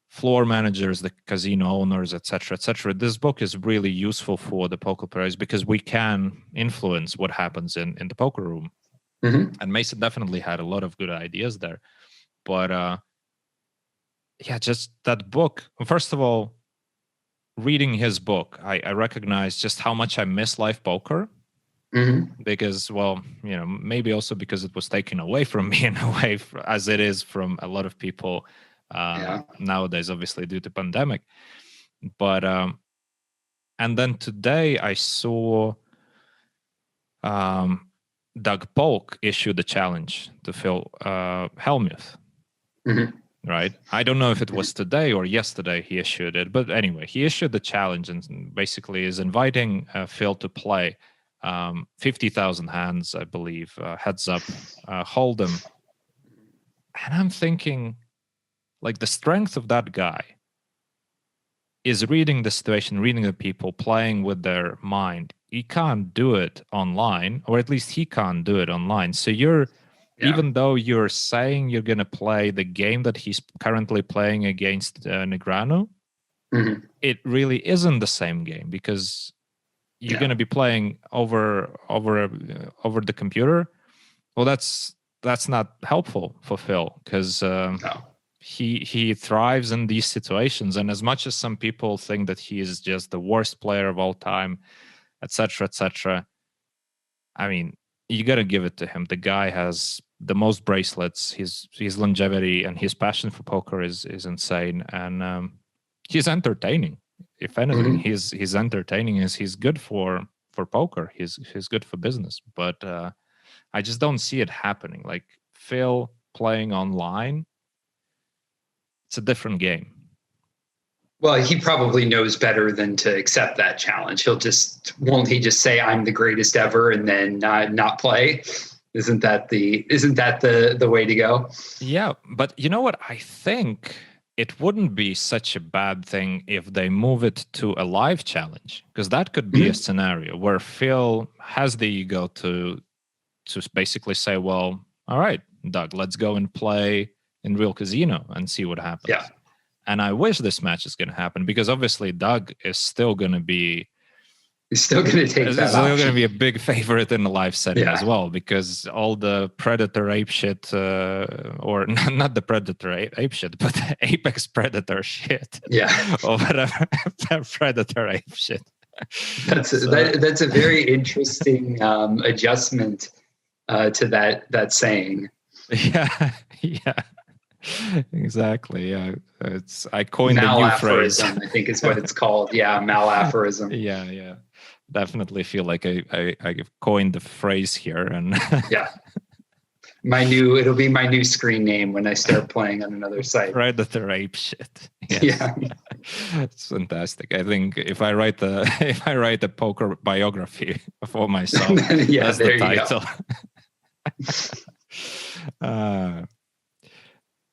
floor managers, the casino owners, etc., etc. This book is really useful for the poker players because we can influence what happens in the poker room. And Mason definitely had a lot of good ideas there. But just that book. First of all, reading his book, I recognize just how much I miss live poker. Because, maybe also because it was taken away from me in a way, as it is from a lot of people nowadays, obviously due to pandemic. But and then today I saw Doug Polk issued a challenge to Phil Hellmuth. Right? I don't know if it was today or yesterday he issued it, but anyway, he issued the challenge and basically is inviting Phil to play 50,000 hands, I believe, heads up, hold'em. And I'm thinking, like, the strength of that guy is reading the situation, reading the people, playing with their mind. He can't do it online, or at least he can't do it online. So even though you're saying you're going to play the game that he's currently playing against Negreanu, it really isn't the same game because you're going to be playing over the computer. Well, that's not helpful for Phil because he thrives in these situations. And as much as some people think that he is just the worst player of all time, etc., etc., I mean, you got to give it to him. The guy has the most bracelets. His longevity and his passion for poker is insane, and he's entertaining. If anything, he's entertaining. He's good for poker. He's good for business. But I just don't see it happening. Like Phil playing online, it's a different game. Well, he probably knows better than to accept that challenge. Won't he just say I'm the greatest ever and then not play? Isn't that the way to go? Yeah, but you know what? I think it wouldn't be such a bad thing if they move it to a live challenge, because that could be a scenario where Phil has the ego to basically say, well, all right, Doug, let's go and play in real casino and see what happens. Yeah. And I wish this match is going to happen because obviously Doug is still going to be... He's still going to take that option. He's still going to be a big favorite in the live setting as well, because all the Predator ape shit, or not the Predator ape shit, but the Apex Predator shit. Yeah. Or whatever, Predator ape shit. That's a very interesting adjustment to that saying. Yeah. Exactly. Yeah, I coined a new phrase. I think is what it's called. Yeah, malaphorism. Yeah. Definitely feel like I've coined the phrase here, and yeah, it'll be my new screen name when I start playing on another site. Predator ape shit. Yes. Yeah, it's fantastic. I think if I write a poker biography for myself, that's the title.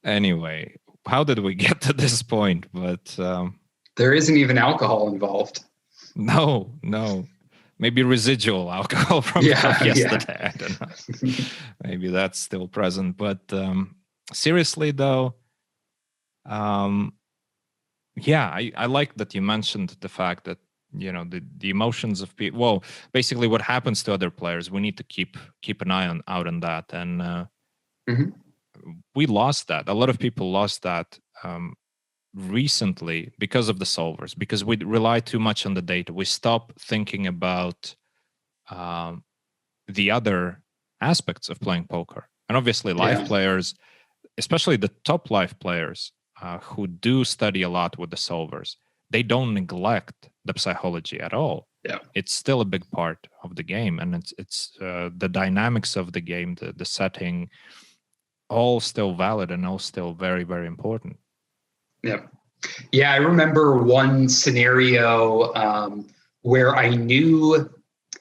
Anyway, how did we get to this point? But there isn't even alcohol involved. No. Maybe residual alcohol from yesterday. I don't know. Maybe that's still present. But seriously, though, I like that you mentioned the fact that the emotions of people. Well, basically, what happens to other players, we need to keep an eye out on that, and we lost that. A lot of people lost that recently because of the solvers, because we rely too much on the data. We stop thinking about the other aspects of playing poker. And obviously live players, especially the top life players who do study a lot with the solvers, they don't neglect the psychology at all. Yeah, it's still a big part of the game, and it's the dynamics of the game, the setting, all still valid and all still very, very important. Yeah, I remember one scenario where I knew,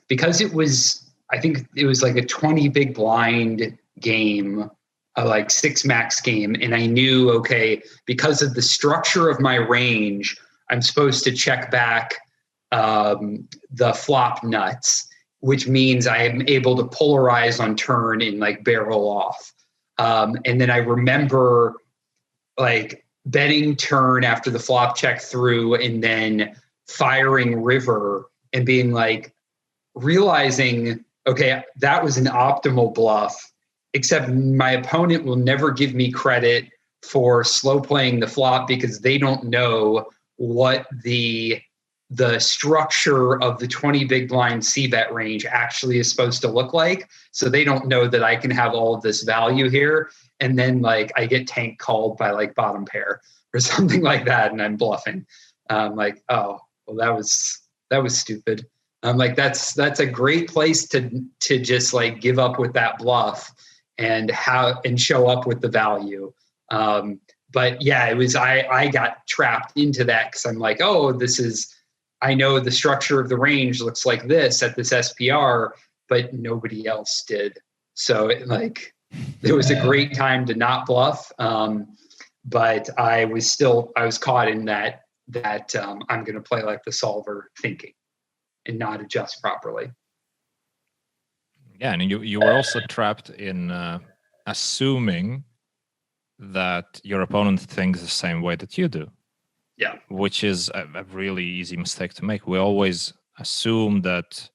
because I think it was like a 20 big blind game, like 6 max game, and I knew, okay, because of the structure of my range, I'm supposed to check back the flop nuts, which means I am able to polarize on turn and like barrel off. And then I remember like betting turn after the flop check through and then firing river and being like, realizing, okay, that was an optimal bluff, except my opponent will never give me credit for slow playing the flop because they don't know what the structure of the 20 big blind c-bet range actually is supposed to look like. So they don't know that I can have all of this value here. And then like I get tank called by like bottom pair or something like that, and I'm bluffing. Like, oh, well, that was stupid. Like that's a great place to just like give up with that bluff and show up with the value. But yeah, it was I got trapped into that because I'm like, oh, I know the structure of the range looks like this at this SPR, but nobody else did. So it was a great time to not bluff. But I was caught in that I'm going to play like the solver thinking and not adjust properly. Yeah, and you were also trapped in assuming that your opponent thinks the same way that you do. Yeah, which is a really easy mistake to make. We always assume that,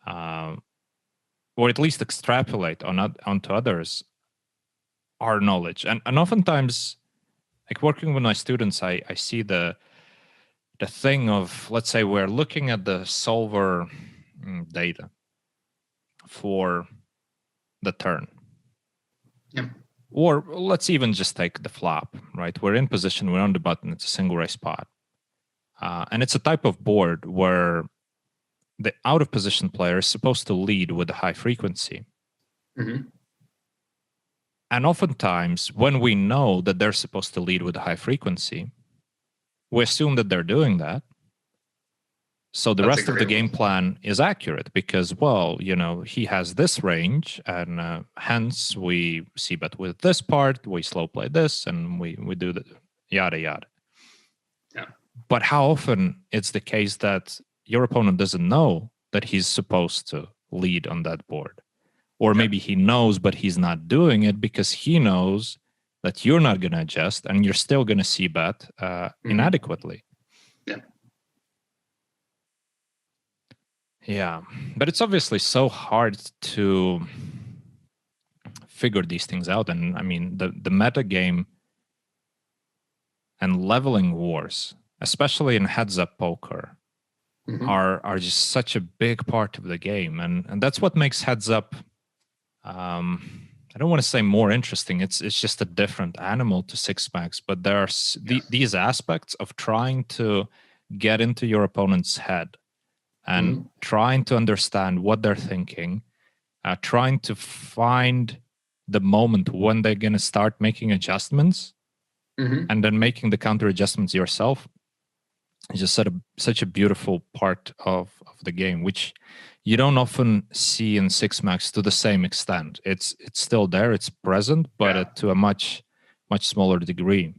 or at least extrapolate onto others our knowledge, and oftentimes, like working with my students, I see the thing of, let's say we're looking at the solver data for the turn. Yep. Or let's even just take the flop, right? We're in position, we're on the button, it's a single raise pot. And it's a type of board where the out of position player is supposed to lead with a high frequency. Mm-hmm. And oftentimes, when we know that they're supposed to lead with a high frequency, we assume that they're doing that. So the rest of the game plan is accurate because, well, he has this range, and hence we c-bet with this part, we slow play this, and we do the yada yada. Yeah. But how often it's the case that your opponent doesn't know that he's supposed to lead on that board? Or maybe he knows, but he's not doing it because he knows that you're not going to adjust and you're still going to c-bet inadequately. Yeah. Yeah, but it's obviously so hard to figure these things out. And I mean, the meta game and leveling wars, especially in heads-up poker, are just such a big part of the game. And that's what makes heads-up, I don't want to say more interesting. It's just a different animal to 6-max, but there are these aspects of trying to get into your opponent's head and trying to understand what they're thinking, trying to find the moment when they're going to start making adjustments, and then making the counter adjustments yourself. It's just such a beautiful part of the game, which you don't often see in 6-max to the same extent. It's still there, it's present, but to a much, much smaller degree.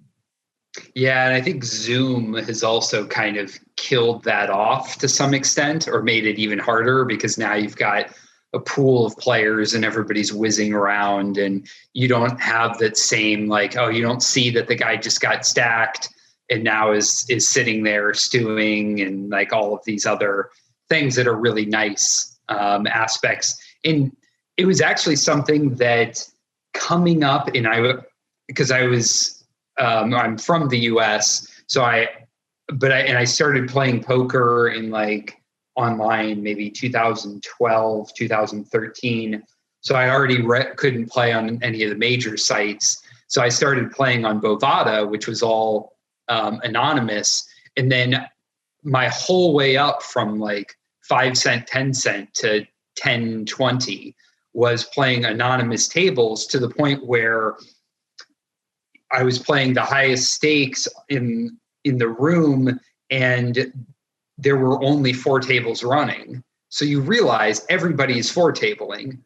Yeah, and I think Zoom has also kind of killed that off to some extent, or made it even harder, because now you've got a pool of players and everybody's whizzing around, and you don't have that same you don't see that the guy just got stacked and now is sitting there stewing, and like all of these other things that are really nice aspects. And it was actually something that coming up, and I'm from the US, so I started playing poker in online maybe 2012, 2013. So I already couldn't play on any of the major sites. So I started playing on Bovada, which was all anonymous. And then my whole way up from like 5 cent, 10 cent to 10, 20 was playing anonymous tables, to the point where I was playing the highest stakes in the room, and there were only 4 tables running. So you realize everybody's 4 tabling,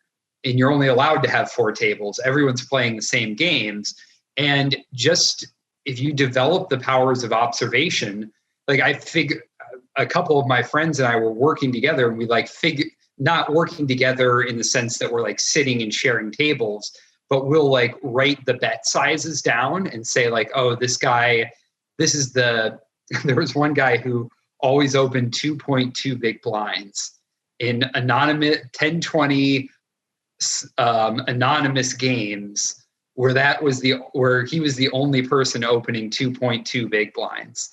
and you're only allowed to have 4 tables. Everyone's playing the same games. And just if you develop the powers of observation, like I figure a couple of my friends and I were working together, and we like not working together in the sense that we're like sitting and sharing tables, but we'll like write the bet sizes down and say like, oh, this guy, there was one guy who always opened 2.2 big blinds in anonymous 10-20 anonymous games, where he was the only person opening 2.2 big blinds.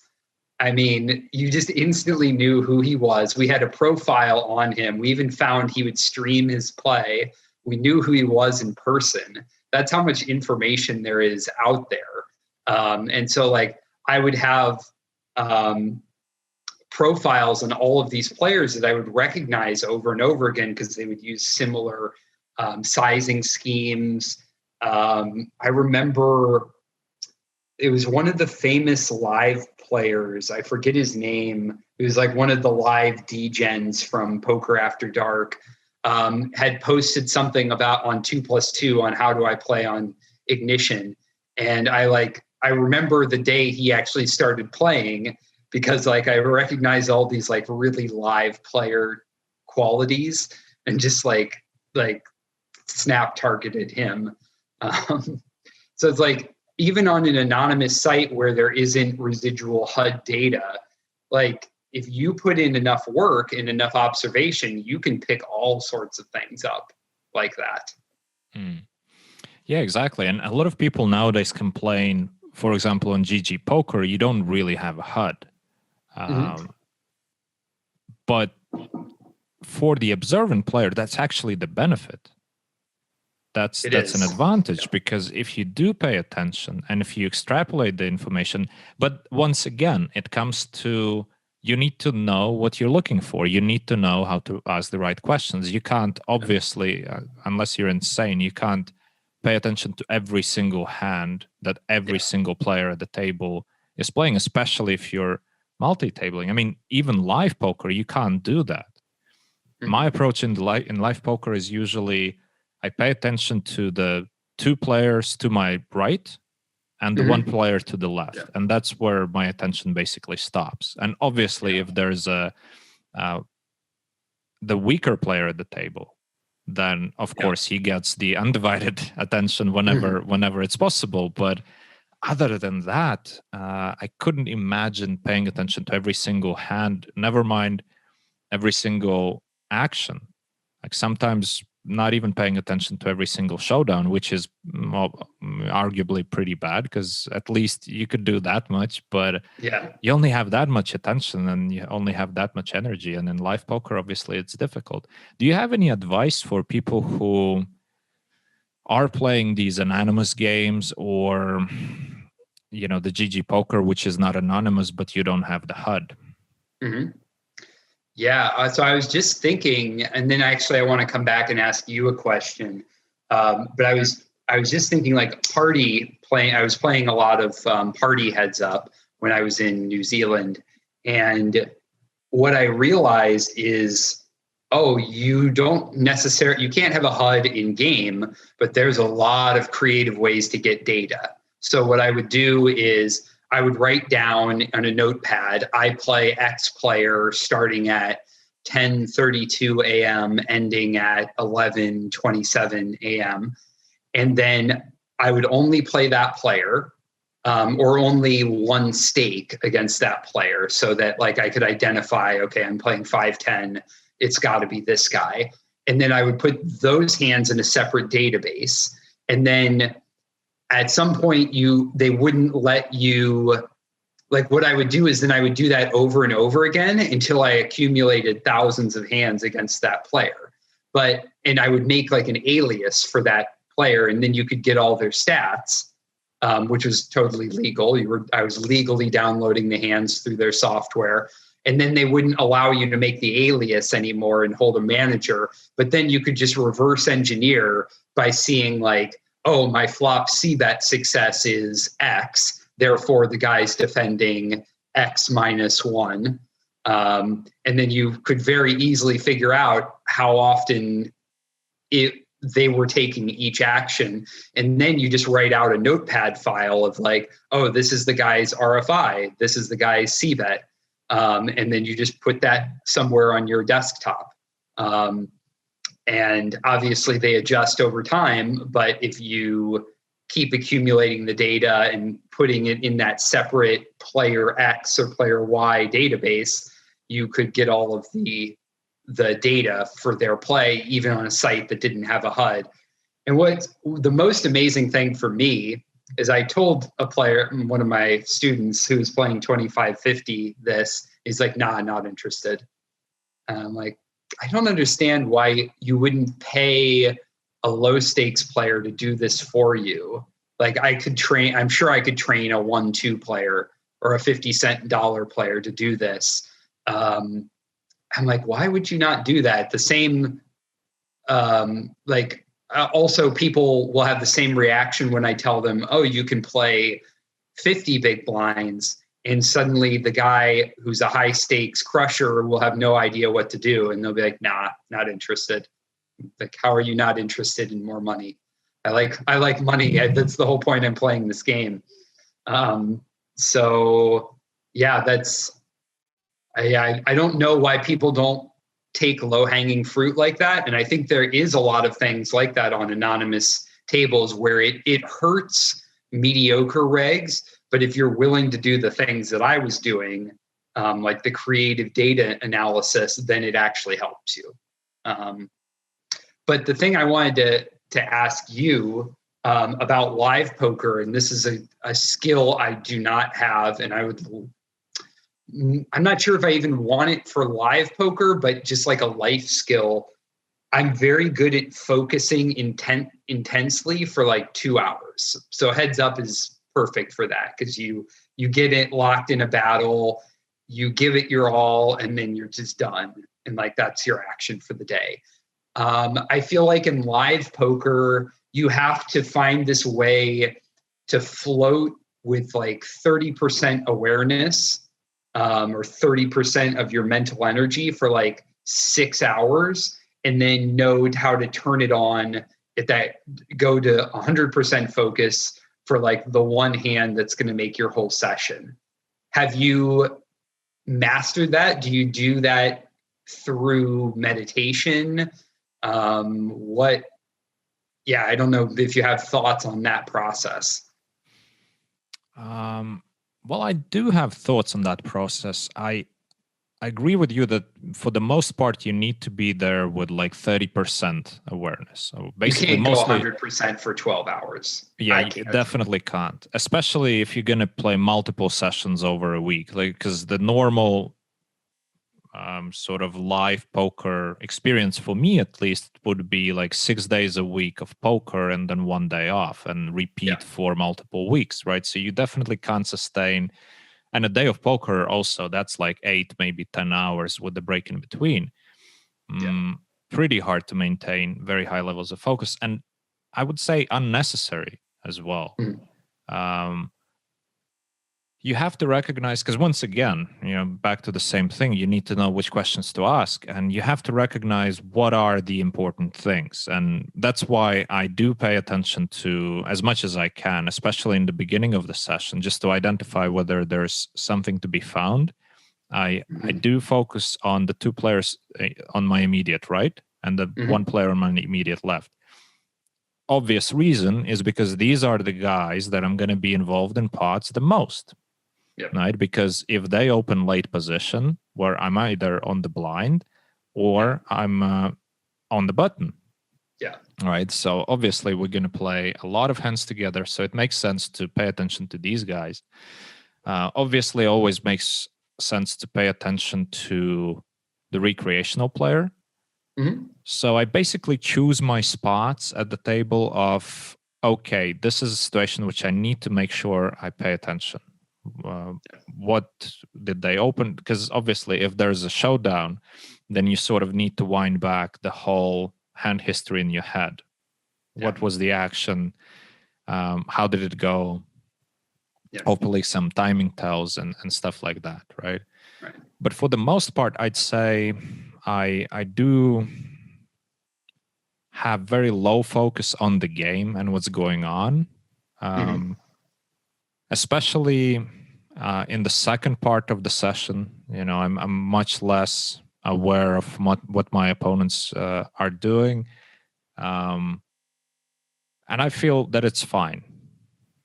I mean, you just instantly knew who he was. We had a profile on him. We even found he would stream his play. We knew who he was in person. That's how much information there is out there. And so like I would have profiles on all of these players that I would recognize over and over again, because they would use similar sizing schemes. I remember it was one of the famous live players. I forget his name. It was like one of the live D-gens from Poker After Dark. Had posted something about on 2+2 on how do I play on Ignition. And I remember the day he actually started playing, because like I recognized all these like really live player qualities, and just like snap targeted him. So it's like, even on an anonymous site where there isn't residual HUD data, like if you put in enough work and enough observation, you can pick all sorts of things up like that. Yeah, exactly. And a lot of people nowadays complain, for example, on GG Poker, you don't really have a HUD. But for the observant player, that's actually the benefit. That's an advantage, because if you do pay attention and if you extrapolate the information, but once again, it comes to, you need to know what you're looking for. You need to know how to ask the right questions. You can't, obviously, unless you're insane, you can't pay attention to every single hand that every single player at the table is playing, especially if you're multi-tabling. I mean, even live poker, you can't do that. My approach in live poker is usually I pay attention to the 2 players to my right and the 1 player to the left. Yeah. And that's where my attention basically stops. And obviously, if there's the weaker player at the table, then of course he gets the undivided attention whenever it's possible. But other than that, I couldn't imagine paying attention to every single hand, never mind every single action. Like sometimes not even paying attention to every single showdown, which is arguably pretty bad, because at least you could do that much, but you only have that much attention and you only have that much energy. And in live poker, obviously, it's difficult. Do you have any advice for people who are playing these anonymous games, or, the GG poker, which is not anonymous, but you don't have the HUD? Yeah, so I was just thinking, and then actually I want to come back and ask you a question. But I was just thinking, like I was playing a lot of party heads up when I was in New Zealand, and what I realized is, you can't have a HUD in game, but there's a lot of creative ways to get data. So what I would do is I would write down on a notepad, I play X player starting at 10:32 a.m., ending at 11:27 a.m. And then I would only play that player, or only 1 stake against that player, so that like I could identify, okay, I'm playing 5-10, it's got to be this guy. And then I would put those hands in a separate database. And then at some point they wouldn't let you, like what I would do is then I would do that over and over again until I accumulated thousands of hands against that player. And I would make like an alias for that player, and then you could get all their stats. which was totally legal. I was legally downloading the hands through their software. And then they wouldn't allow you to make the alias anymore and hold a manager. But then you could just reverse engineer by seeing like, oh, my flop c-bet success is X. Therefore, the guy's defending X minus 1. And then you could very easily figure out how often they were taking each action. And then you just write out a notepad file of like, oh, this is the guy's RFI. This is the guy's c-bet. And then you just put that somewhere on your desktop. And obviously they adjust over time, but if you keep accumulating the data and putting it in that separate player X or player Y database, you could get all of the data for their play, even on a site that didn't have a HUD. And what's the most amazing thing for me is I told a player, one of my students who was playing 2550 this, he's like, nah, not interested. And I'm like, I don't understand why you wouldn't pay a low stakes player to do this for you. Like I'm sure I could train a 1-2 player or a 50-cent dollar player to do this. I'm like, why would you not do that? The same, also people will have the same reaction when I tell them, oh, you can play 50 big blinds, and suddenly the guy who's a high stakes crusher will have no idea what to do. And they'll be like, nah, not interested. Like, how are you not interested in more money? I like money. That's the whole point I'm playing this game. So yeah, I don't know why people don't take low-hanging fruit like that. And I think there is a lot of things like that on anonymous tables where it hurts mediocre regs. But if you're willing to do the things that I was doing, like the creative data analysis, then it actually helps you. But the thing I wanted to ask you about live poker, and this is a skill I do not have, and I'm not sure if I even want it for live poker, but just like a life skill, I'm very good at focusing intensely for like 2 hours. So heads up is perfect for that because you get it locked in a battle, you give it your all, and then you're just done. And like that's your action for the day. I feel like in live poker, you have to find this way to float with like 30% awareness or 30% of your mental energy for like 6 hours, and then know how to turn it on at that, go to 100% focus for like the one hand that's going to make your whole session. Have you mastered that? Do you do that through meditation? I don't know if you have thoughts on that process. Well, I do have thoughts on that process. I agree with you that for the most part, you need to be there with like 30% awareness. So basically, you can't go 100% for 12 hours. Yeah, you definitely can't. Especially if you're going to play multiple sessions over a week, like because the normal sort of live poker experience for me, at least, would be like 6 days a week of poker and then 1 day off and repeat for multiple weeks, right? So you definitely can't sustain. And a day of poker also, that's like 8, maybe 10 hours with the break in between. Pretty hard to maintain very high levels of focus. And I would say unnecessary as well. You have to recognize, because once again, back to the same thing, you need to know which questions to ask. And you have to recognize what are the important things. And that's why I do pay attention to as much as I can, especially in the beginning of the session, just to identify whether there's something to be found. I do focus on the 2 players on my immediate right and the 1 player on my immediate left. Obvious reason is because these are the guys that I'm going to be involved in pots the most. Right? Because if they open late position where I'm either on the blind or I'm on the button. All right. So obviously we're going to play a lot of hands together. So it makes sense to pay attention to these guys. Obviously always makes sense to pay attention to the recreational player. So I basically choose my spots at the table of okay, this is a situation which I need to make sure I pay attention. What did they open? Because obviously, if there's a showdown, then you sort of need to wind back the whole hand history in your head. Yeah. What was the action? How did it go? Yeah. Hopefully some timing tells and stuff like that, right? Right. But for the most part, I'd say I do have very low focus on the game and what's going on. Especially in the second part of the session, I'm much less aware of what my opponents are doing. And I feel that it's fine.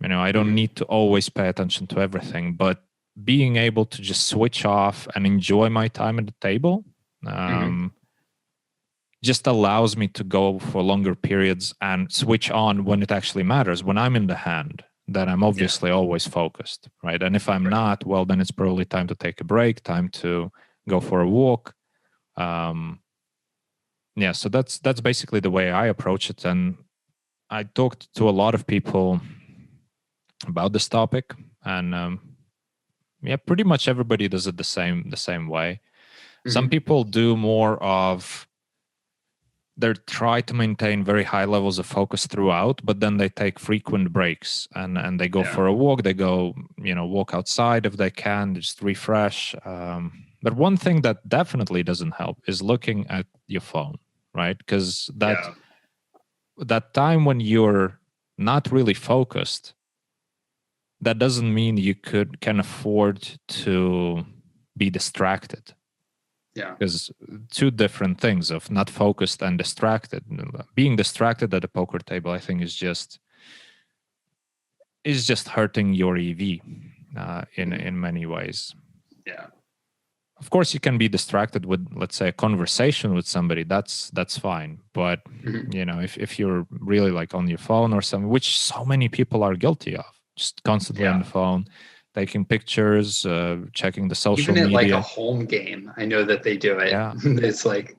I don't need to always pay attention to everything, but being able to just switch off and enjoy my time at the table just allows me to go for longer periods and switch on when it actually matters. When I'm in the hand, then I'm obviously always focused, right? And if I'm not, well, then it's probably time to take a break, time to go for a walk. So that's basically the way I approach it. And I talked to a lot of people about this topic, and pretty much everybody does it the same way. Some people do more of they try to maintain very high levels of focus throughout, but then they take frequent breaks and they go for a walk. They go, walk outside if they can, just refresh. But one thing that definitely doesn't help is looking at your phone, right? Because that time when you're not really focused, that doesn't mean you can afford to be distracted. Yeah. Because two different things of not focused and distracted. Being distracted at a poker table, I think, is just hurting your EV in many ways. Yeah. Of course, you can be distracted with, let's say, a conversation with somebody. That's fine. But if you're really like on your phone or something, which so many people are guilty of, just constantly on the phone, taking pictures, checking the social media. Even at like a home game, I know that they do it. Yeah. It's like,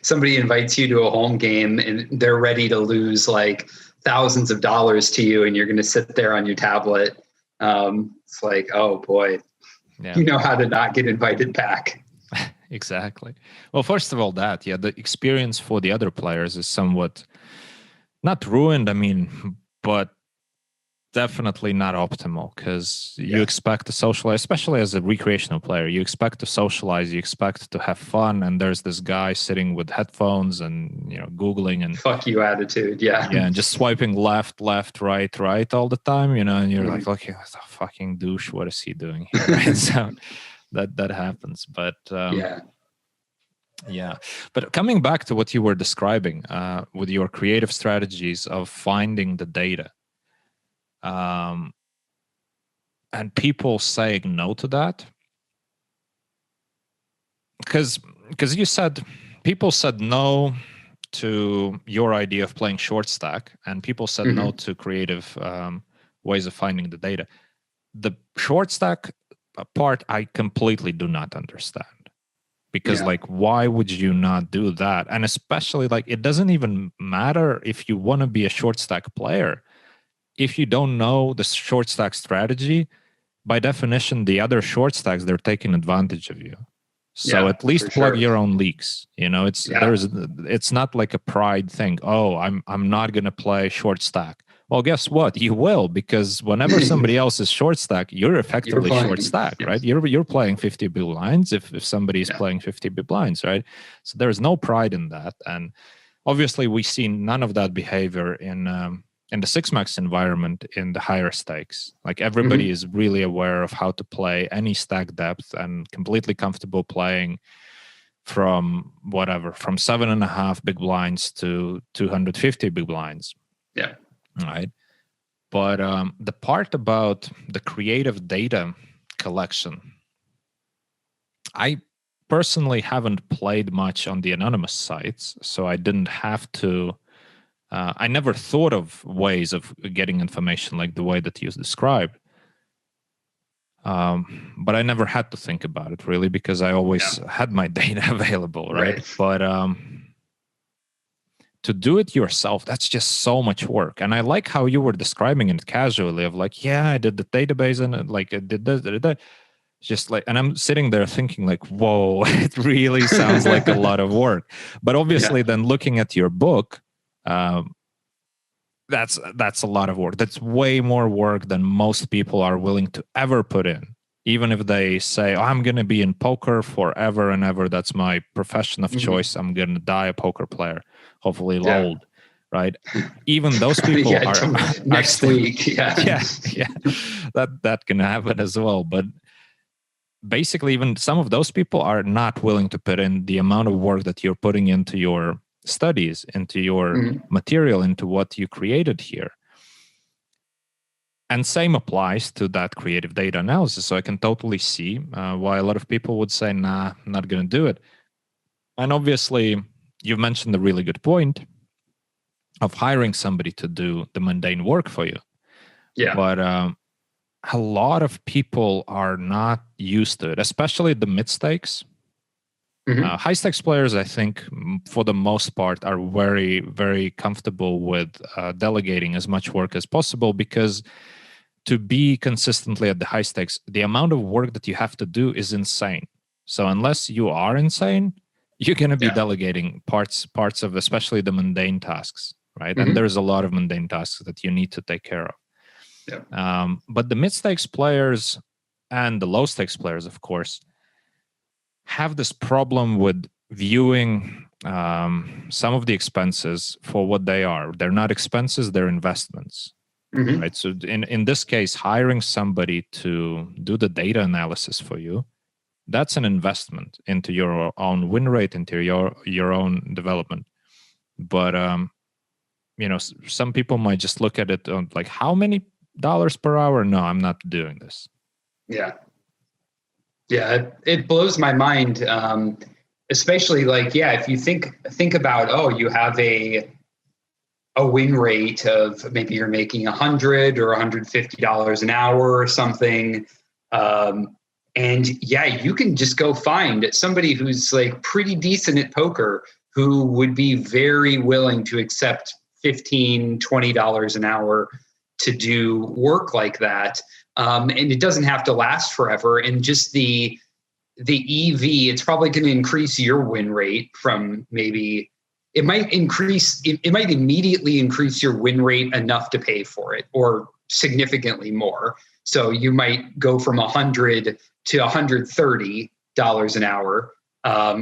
somebody invites you to a home game and they're ready to lose like thousands of dollars to you, and you're going to sit there on your tablet. It's like, oh boy, you know how to not get invited back. Exactly. Well, first of all, the experience for the other players is somewhat not ruined. But definitely not optimal, because you expect to socialize, especially as a recreational player. You expect to socialize, you expect to have fun, and there's this guy sitting with headphones and Googling and fuck you attitude, and just swiping left, right all the time, and you're like, okay, that's a fucking douche. What is he doing here? Right? So that happens, but But coming back to what you were describing with your creative strategies of finding the data. And people saying no to that, because you said people said no to your idea of playing short stack, and people said no to creative ways of finding the data. The short stack part I completely do not understand, because why would you not do that? And especially it doesn't even matter if you want to be a short stack player. If you don't know the short stack strategy, by definition, the other short stacks, they're taking advantage of you. So at least plug your own leaks. It's not like a pride thing. Oh, I'm not going to play short stack. Well, guess what? You will, because whenever somebody else is short stack, you're effectively short stack, right? You're playing 50 big blinds if somebody is playing 50 big blinds, right? So there's no pride in that. And obviously, we see none of that behavior in the six-max environment in the higher stakes. Like everybody is really aware of how to play any stack depth and completely comfortable playing from 7.5 big blinds to 250 big blinds. Yeah. Right. But the part about the creative data collection, I personally haven't played much on the anonymous sites, so I didn't have to. I never thought of ways of getting information like the way that you described. But I never had to think about it really, because I always had my data available, right? But to do it yourself, that's just so much work. And I like how you were describing it casually of like, yeah, I did the database and like I did this, did that. Just like, and I'm sitting there thinking like, whoa, it really sounds like a lot of work. But obviously then looking at your book, that's a lot of work. That's way more work than most people are willing to ever put in. Even if they say, oh, I'm going to be in poker forever and ever, that's my profession of choice, I'm going to die a poker player, hopefully old, right? Even those people are next still, week. Yeah, that can happen as well. But basically, even some of those people are not willing to put in the amount of work that you're putting into your studies, into your material, into what you created here. And same applies to that creative data analysis. So I can totally see why a lot of people would say, nah, I'm not going to do it. And obviously, you've mentioned a really good point of hiring somebody to do the mundane work for you. Yeah. But a lot of people are not used to it, especially the mid-stakes. High-stakes players, I think, for the most part, are very, very comfortable with delegating as much work as possible, because to be consistently at the high stakes, the amount of work that you have to do is insane. So unless you are insane, you're going to be delegating parts of especially the mundane tasks, right? And there's a lot of mundane tasks that you need to take care of. But the mid-stakes players and the low-stakes players, of course, have this problem with viewing some of the expenses for what they are. They're not expenses, they're investments. Right. So in this case, hiring somebody to do the data analysis for you, that's an investment into your own win rate, into your own development. But some people might just look at it on like, how many dollars per hour? No, I'm not doing this. Yeah, it blows my mind. Especially like, if you think about, you have a win rate of maybe you're making $100 or $150 an hour or something. And you can just go find somebody who's like pretty decent at poker who would be very willing to accept $15, $20 an hour to do work like that. And it doesn't have to last forever. And just the EV, it's probably going to increase your win rate from maybe, it might immediately increase your win rate enough to pay for it, or significantly more. So you might go from $100 to $130 an hour,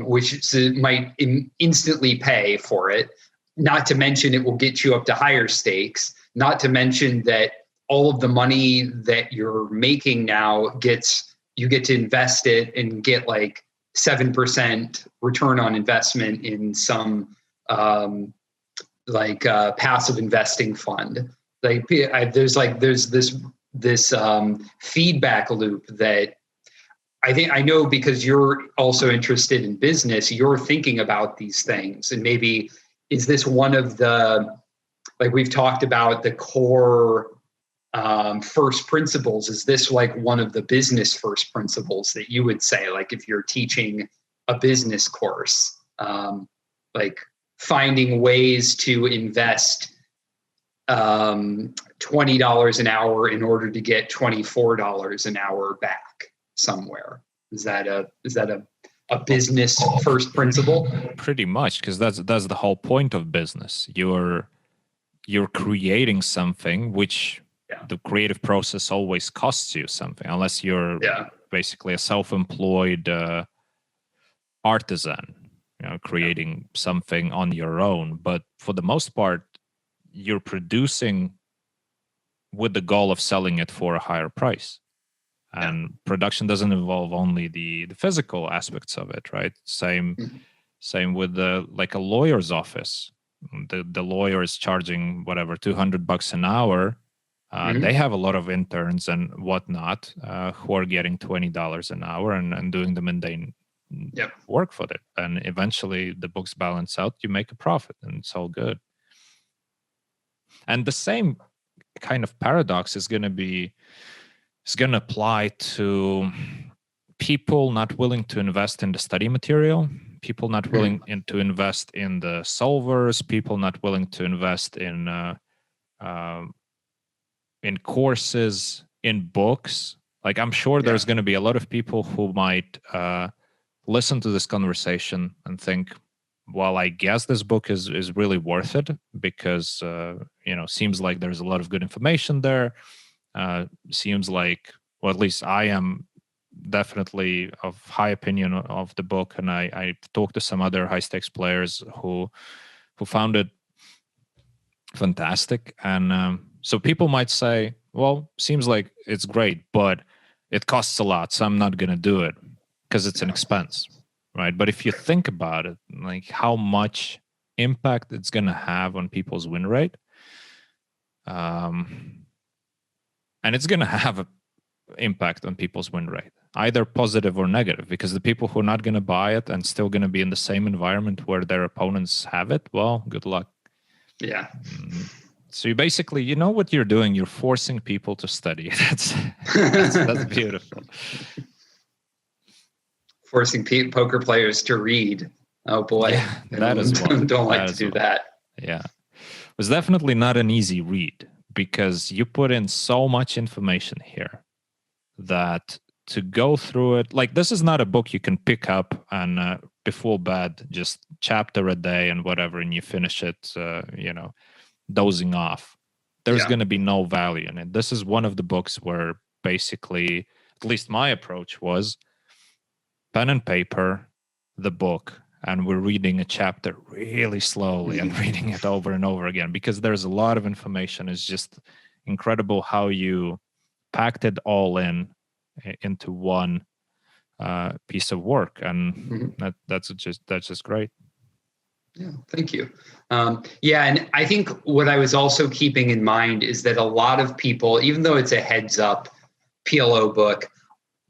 which might instantly pay for it. Not to mention it will get you up to higher stakes. Not to mention that all of the money that you're making now you get to invest it and get like 7% return on investment in some passive investing fund. Like there's this feedback loop that I know, because you're also interested in business, you're thinking about these things. And maybe, is this one of the, like we've talked about the core first principles, is this like one of the business first principles that you would say, like if you're teaching a business course, like finding ways to invest $20 an hour in order to get $24 an hour back somewhere? Is that a business first principle? Pretty much, because that's the whole point of business. You're creating something which the creative process always costs you something, unless you're basically a self-employed artisan, creating something on your own. But for the most part, you're producing with the goal of selling it for a higher price. And production doesn't involve only the physical aspects of it, right? Same with like a lawyer's office. The lawyer is charging whatever $200 an hour. They have a lot of interns and whatnot who are getting $20 an hour and doing the mundane work for it. And eventually the books balance out. You make a profit, and it's all good. And the same kind of paradox is going to apply to people not willing to invest in the study material, People not willing to invest in the solvers, people not willing to invest in courses, in books. Like, I'm sure there's going to be a lot of people who might listen to this conversation and think, well, I guess this book is really worth it because, seems like there's a lot of good information there. Seems like, well, at least I am definitely of high opinion of the book. And I talked to some other high stakes players who found it fantastic. And so people might say, well, seems like it's great, but it costs a lot, so I'm not going to do it because it's an expense, right? But if you think about it, like how much impact it's going to have on people's win rate, and it's going to have an impact on people's win rate, either positive or negative, because the people who are not going to buy it and still going to be in the same environment where their opponents have it, well, good luck. Yeah. So you basically, you know what you're doing. You're forcing people to study. That's beautiful. Forcing poker players to read. Oh boy, yeah, that is one. Don't like to do that. Yeah, it was definitely not an easy read because you put in so much information here that to go through it, like this is not a book you can pick up and before bed, just chapter a day and whatever, and you finish it, dozing off. There's going to be no value in it. This is one of the books where basically, at least my approach was pen and paper, the book, and we're reading a chapter really slowly and reading it over and over again because there's a lot of information. It's just incredible how you packed it all into one piece of work, and that's just great. Yeah, thank you. And I think what I was also keeping in mind is that a lot of people, even though it's a heads up PLO book,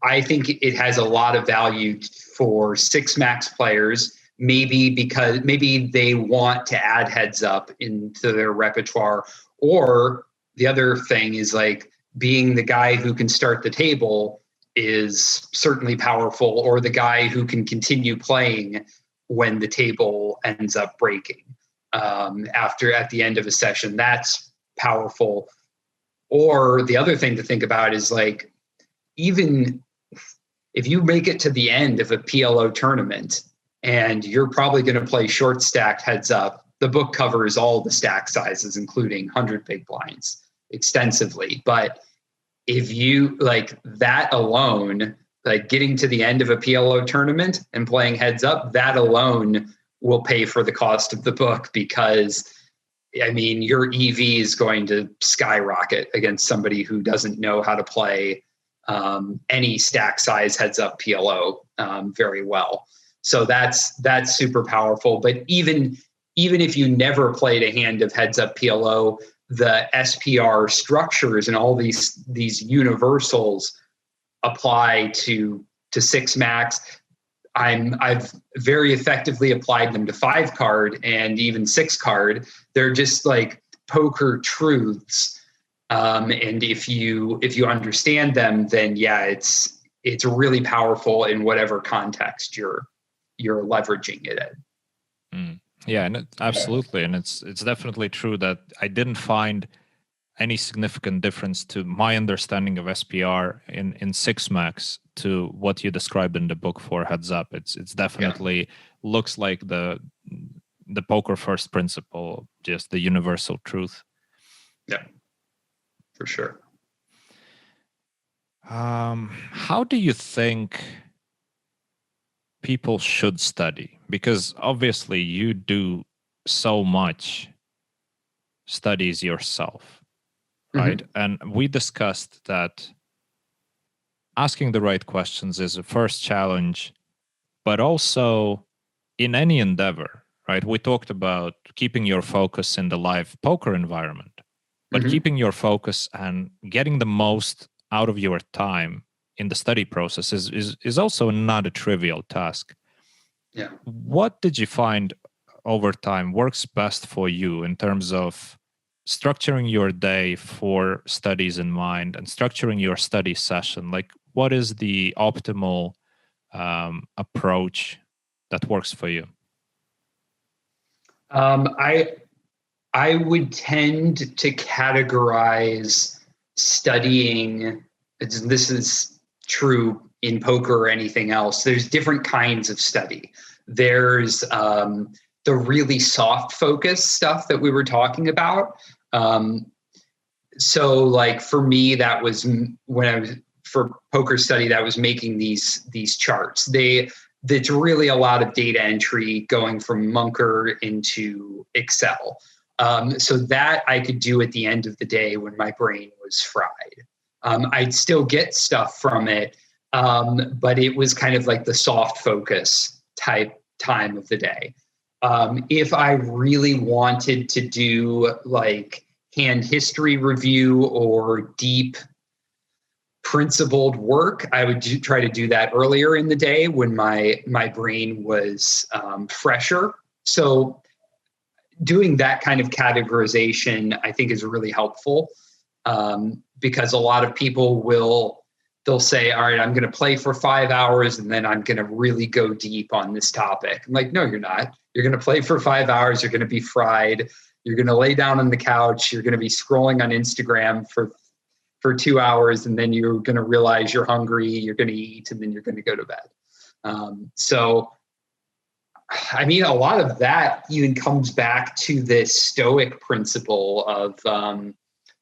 I think it has a lot of value for 6 max players, maybe because maybe they want to add heads up into their repertoire. Or the other thing is like being the guy who can start the table is certainly powerful, or the guy who can continue playing when the table ends up breaking at the end of a session. That's powerful. Or the other thing to think about is like, even if you make it to the end of a PLO tournament and you're probably going to play short stacked heads up, the book covers all the stack sizes, including 100 big blinds extensively. But if you like that alone, like getting to the end of a PLO tournament and playing heads up, that alone will pay for the cost of the book because, I mean, your EV is going to skyrocket against somebody who doesn't know how to play any stack size heads up PLO very well. So that's super powerful. But even if you never played a hand of heads up PLO, the SPR structures and all these universals apply to 6 max. I've very effectively applied them to 5 card and even 6 card. They're just like poker truths. And if you understand them, then it's really powerful in whatever context you're leveraging it in. Yeah, and absolutely. And it's definitely true that I didn't find any significant difference to my understanding of SPR in 6 max to what you described in the book for heads up. It's definitely looks like the poker first principle, just the universal truth. Yeah, for sure. How do you think people should study? Because obviously you do so much studies yourself, right? And we discussed that asking the right questions is a first challenge, but also in any endeavor, right? We talked about keeping your focus in the live poker environment, but keeping your focus and getting the most out of your time in the study process is also not a trivial task. Yeah. What did you find over time works best for you in terms of structuring your day for studies in mind and structuring your study session? Like, what is the optimal approach that works for you? I would tend to categorize studying. This is true in poker or anything else. There's different kinds of study. There's the really soft focus stuff that we were talking about. So like for me, that was when I was for poker study, that was making these charts. There's really a lot of data entry going from Munker into Excel. So that I could do at the end of the day when my brain was fried. I'd still get stuff from it, but it was kind of like the soft focus type time of the day. If I really wanted to do like hand history review or deep principled work, I would try to do that earlier in the day when my brain was fresher. So doing that kind of categorization, I think, is really helpful, because a lot of people they'll say, all right, I'm going to play for 5 hours and then I'm going to really go deep on this topic. I'm like, no, you're not. You're going to play for 5 hours. You're going to be fried. You're going to lay down on the couch. You're going to be scrolling on Instagram for 2 hours, and then you're going to realize you're hungry. You're going to eat, and then you're going to go to bed. So, I mean, a lot of that even comes back to this Stoic principle of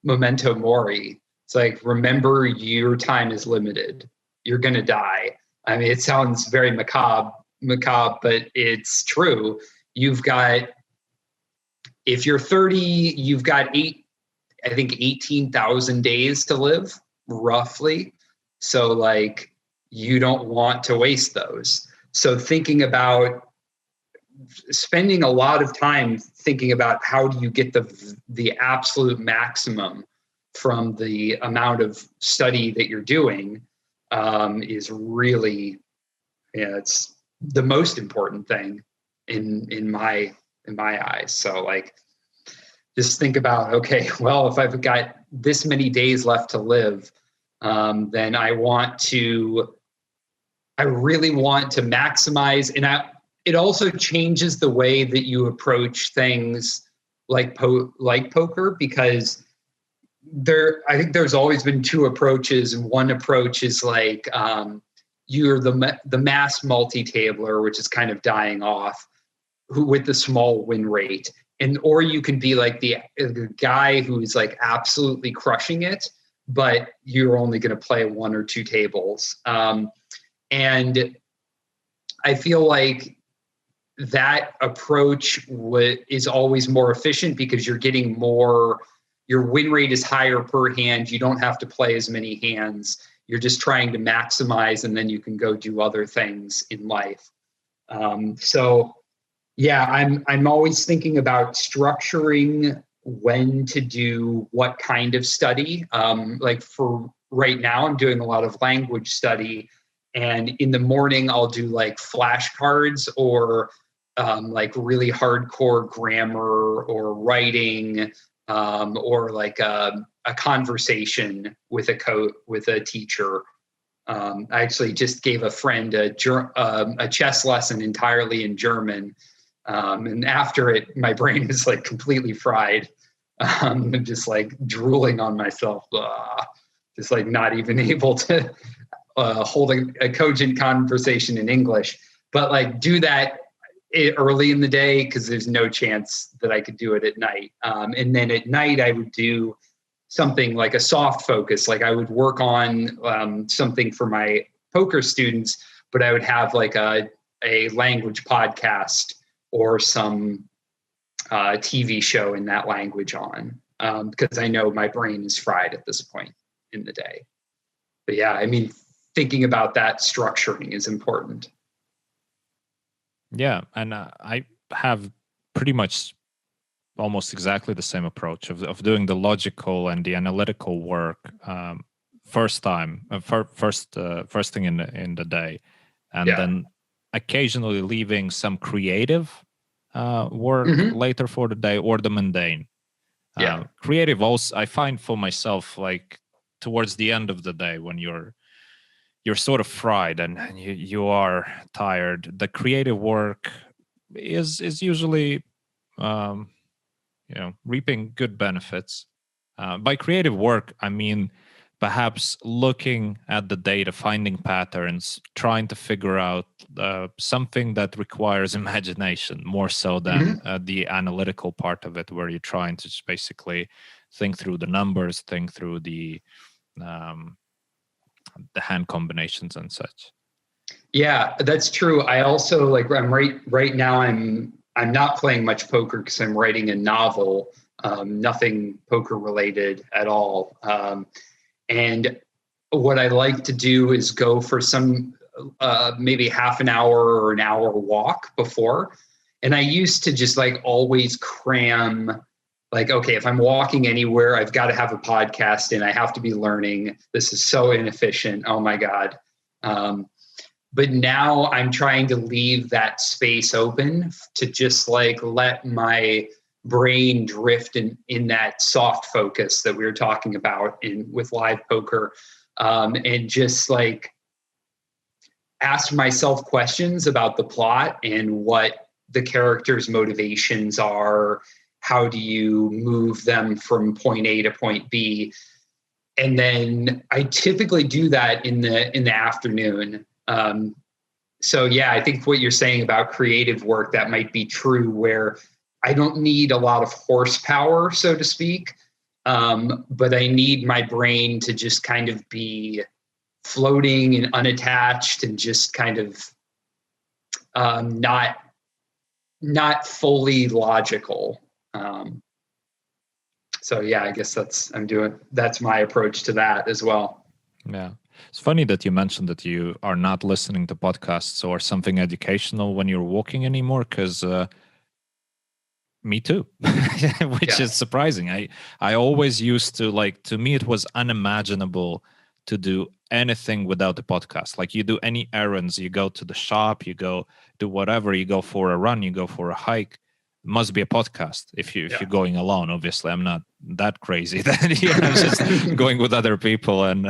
memento mori. It's like, remember your time is limited. You're going to die. I mean, it sounds very macabre, but it's true. If you're 30, you've got 18,000 days to live, roughly. So like, you don't want to waste those. So thinking about spending a lot of time thinking about how do you get the absolute maximum from the amount of study that you're doing is really, it's the most important thing in my eyes. So like, just think about, okay, well, if I've got this many days left to live, then I really want to maximize. And it also changes the way that you approach things like poker, because I think there's always been two approaches. And one approach is like, you're the mass multi-tabler, which is kind of dying off, with the small win rate. Or you can be like the guy who's like absolutely crushing it, but you're only going to play 1 or 2 tables. And I feel like that approach is always more efficient because you're getting more, your win rate is higher per hand. You don't have to play as many hands. You're just trying to maximize, and then you can go do other things in life. So yeah, I'm always thinking about structuring when to do what kind of study. Like for right now, I'm doing a lot of language study, and in the morning I'll do like flashcards or like really hardcore grammar or writing, or like a conversation with a teacher. I actually just gave a friend a chess lesson entirely in German. And after it, my brain was like completely fried. I'm just like drooling on myself, just like not even able to hold a cogent conversation in English. But like do that early in the day, because there's no chance that I could do it at night. And then at night, I would do something like a soft focus. Like I would work on something for my poker students, but I would have like a language podcast or some TV show in that language on, because I know my brain is fried at this point in the day. But yeah, I mean, thinking about that structuring is important. Yeah, and I have pretty much almost exactly the same approach of doing the logical and the analytical work first thing in the day, and then occasionally leaving some creative work later for the day, or the mundane. Creative also, I find for myself, like towards the end of the day when you're you're sort of fried and you are tired, the creative work is usually reaping good benefits. By creative work, I mean perhaps looking at the data, finding patterns, trying to figure out something that requires imagination more so than the analytical part of it, where you're trying to just basically think through the numbers, think through the hand combinations and such. Yeah, that's true. I also like. I'm right now. I'm not playing much poker because I'm writing a novel. Nothing poker related at all. And what I like to do is go for some maybe half an hour or an hour walk before. And I used to just like always cram, like, okay, if I'm walking anywhere, I've got to have a podcast and I have to be learning. This is so inefficient. Oh my God. But now I'm trying to leave that space open to just like let my brain drift in that soft focus that we were talking about with live poker, and just like ask myself questions about the plot and what the characters' motivations are. How do you move them from point A to point B? And then I typically do that in the afternoon. So yeah, I think what you're saying about creative work, that might be true, where I don't need a lot of horsepower, so to speak, but I need my brain to just kind of be floating and unattached and just kind of not fully logical. So yeah, I guess that's my approach to that as well. Yeah. It's funny that you mentioned that you are not listening to podcasts or something educational when you're walking anymore, because me too, which is surprising. I always used to, like, to me, it was unimaginable to do anything without the podcast. Like, you do any errands, you go to the shop, you go do whatever, you go for a run, you go for a hike, must be a podcast. If you're going alone, obviously, I'm not that crazy. Then I'm just going with other people and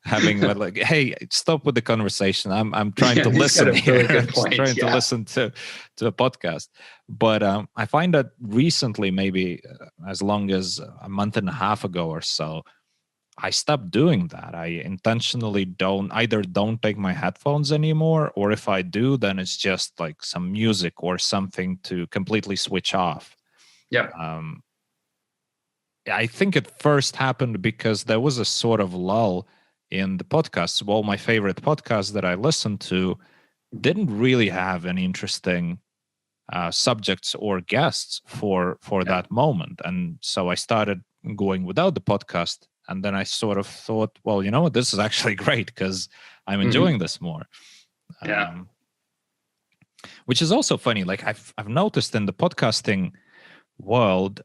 having like, hey, stop with the conversation. I'm trying to listen here. I'm trying to listen to a podcast. But I find that recently, maybe as long as a month and a half ago or so, I stopped doing that. I intentionally don't take my headphones anymore, or if I do, then it's just like some music or something to completely switch off. Yeah. I think it first happened because there was a sort of lull in the podcasts. Well, my favorite podcasts that I listened to didn't really have any interesting subjects or guests for that moment. And so I started going without the podcast. And then I sort of thought, well, you know what, this is actually great because I'm enjoying this more. Which is also funny. Like I've noticed in the podcasting world,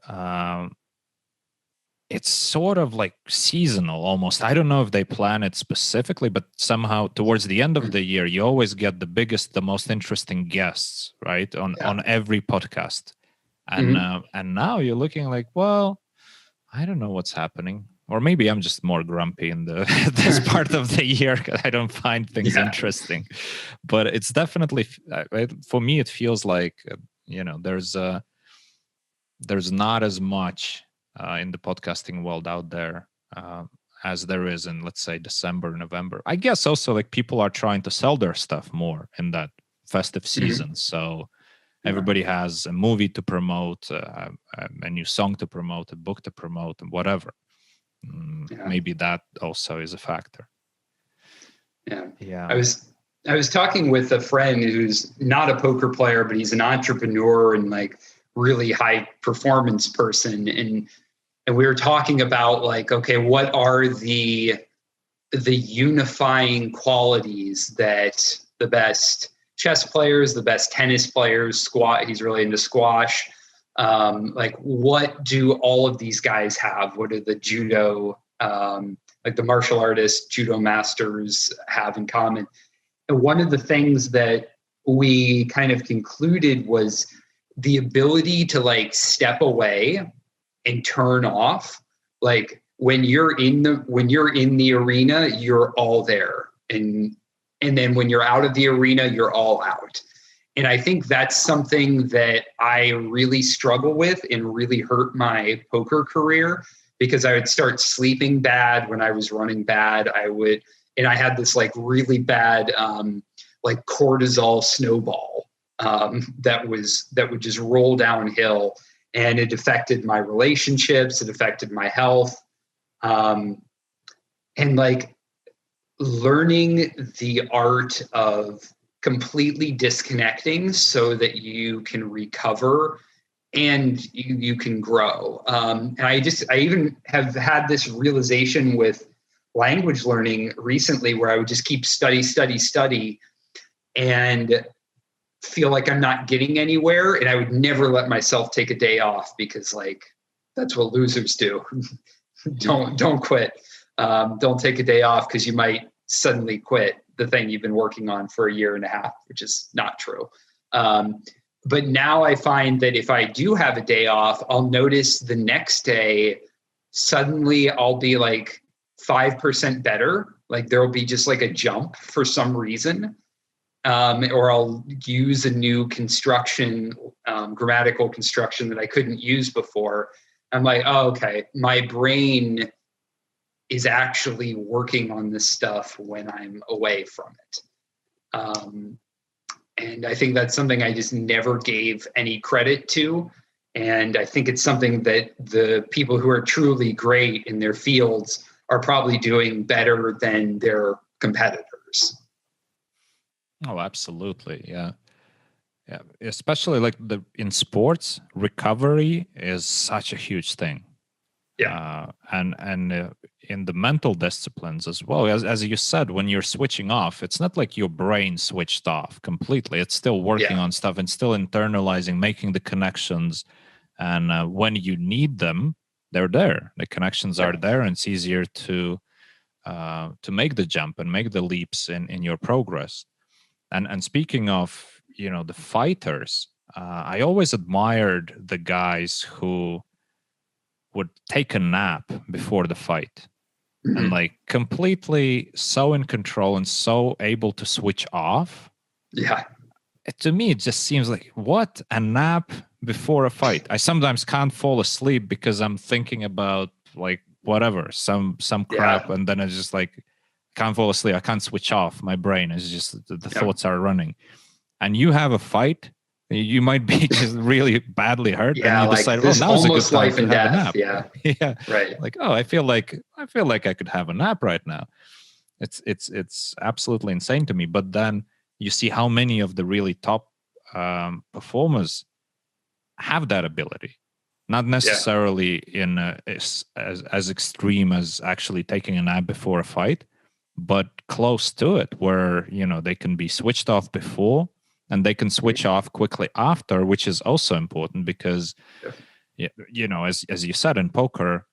it's sort of like seasonal almost. I don't know if they plan it specifically, but somehow towards the end of the year, you always get the biggest, the most interesting guests, right? On every podcast. And and now you're looking like, well, I don't know what's happening. Or maybe I'm just more grumpy in this part of the year because I don't find things interesting. But it's definitely, for me, it feels like, there's not as much in the podcasting world out there as there is in, let's say, December, November. I guess also like people are trying to sell their stuff more in that festive season. So everybody has a movie to promote, a new song to promote, a book to promote, and whatever. Maybe that also is a factor. I was talking with a friend who's not a poker player, but he's an entrepreneur and like really high performance person, and we were talking about like, okay, what are the unifying qualities that the best chess players, the best tennis players, he's really into squash, like what do all of these guys have? What do the judo, like the martial artists, judo masters have in common? And one of the things that we kind of concluded was the ability to like step away and turn off. Like when you're in the arena, you're all there. and then when you're out of the arena, you're all out. And I think that's something that I really struggle with and really hurt my poker career, because I would start sleeping bad when I was running bad. And I had this like really bad like cortisol snowball that would just roll downhill, and it affected my relationships. It affected my health. And like learning the art of completely disconnecting so that you can recover and you can grow. And I even have had this realization with language learning recently, where I would just keep study, and feel like I'm not getting anywhere. And I would never let myself take a day off, because like, that's what losers do. Don't quit. Don't take a day off, because you might suddenly quit the thing you've been working on for a year and a half, which is not true. But now I find that if I do have a day off, I'll notice the next day, suddenly I'll be like 5% better. Like there'll be just like a jump for some reason. Or I'll use a new construction, grammatical construction that I couldn't use before. I'm like, oh, okay, my brain is actually working on this stuff when I'm away from it. And I think that's something I just never gave any credit to. And I think it's something that the people who are truly great in their fields are probably doing better than their competitors. Oh, absolutely. Yeah. Yeah. Especially like in sports, recovery is such a huge thing. Yeah. And in the mental disciplines as well, as you said, when you're switching off, it's not like your brain switched off completely. It's still working on stuff and still internalizing, making the connections. And when you need them, they're there. The connections are there, and it's easier to make the jump and make the leaps in your progress. And speaking of, the fighters, I always admired the guys who would take a nap before the fight. Mm-hmm. And like completely so in control and so able to switch off. Yeah. To me, it just seems like, what? A nap before a fight? I sometimes can't fall asleep because I'm thinking about like whatever, some crap. And then it's just like, can't fall asleep. I can't switch off. My brain is just, the thoughts are running. And you have a fight, you might be just really badly hurt, and you decide, this now's a good almost time life to and have death. a nap. Yeah, right. Like, I feel like I could have a nap right now. It's absolutely insane to me. But then you see how many of the really top performers have that ability, not necessarily in as extreme as actually taking a nap before a fight, but close to it, where they can be switched off before. And they can switch off quickly after, which is also important because, as you said, in poker,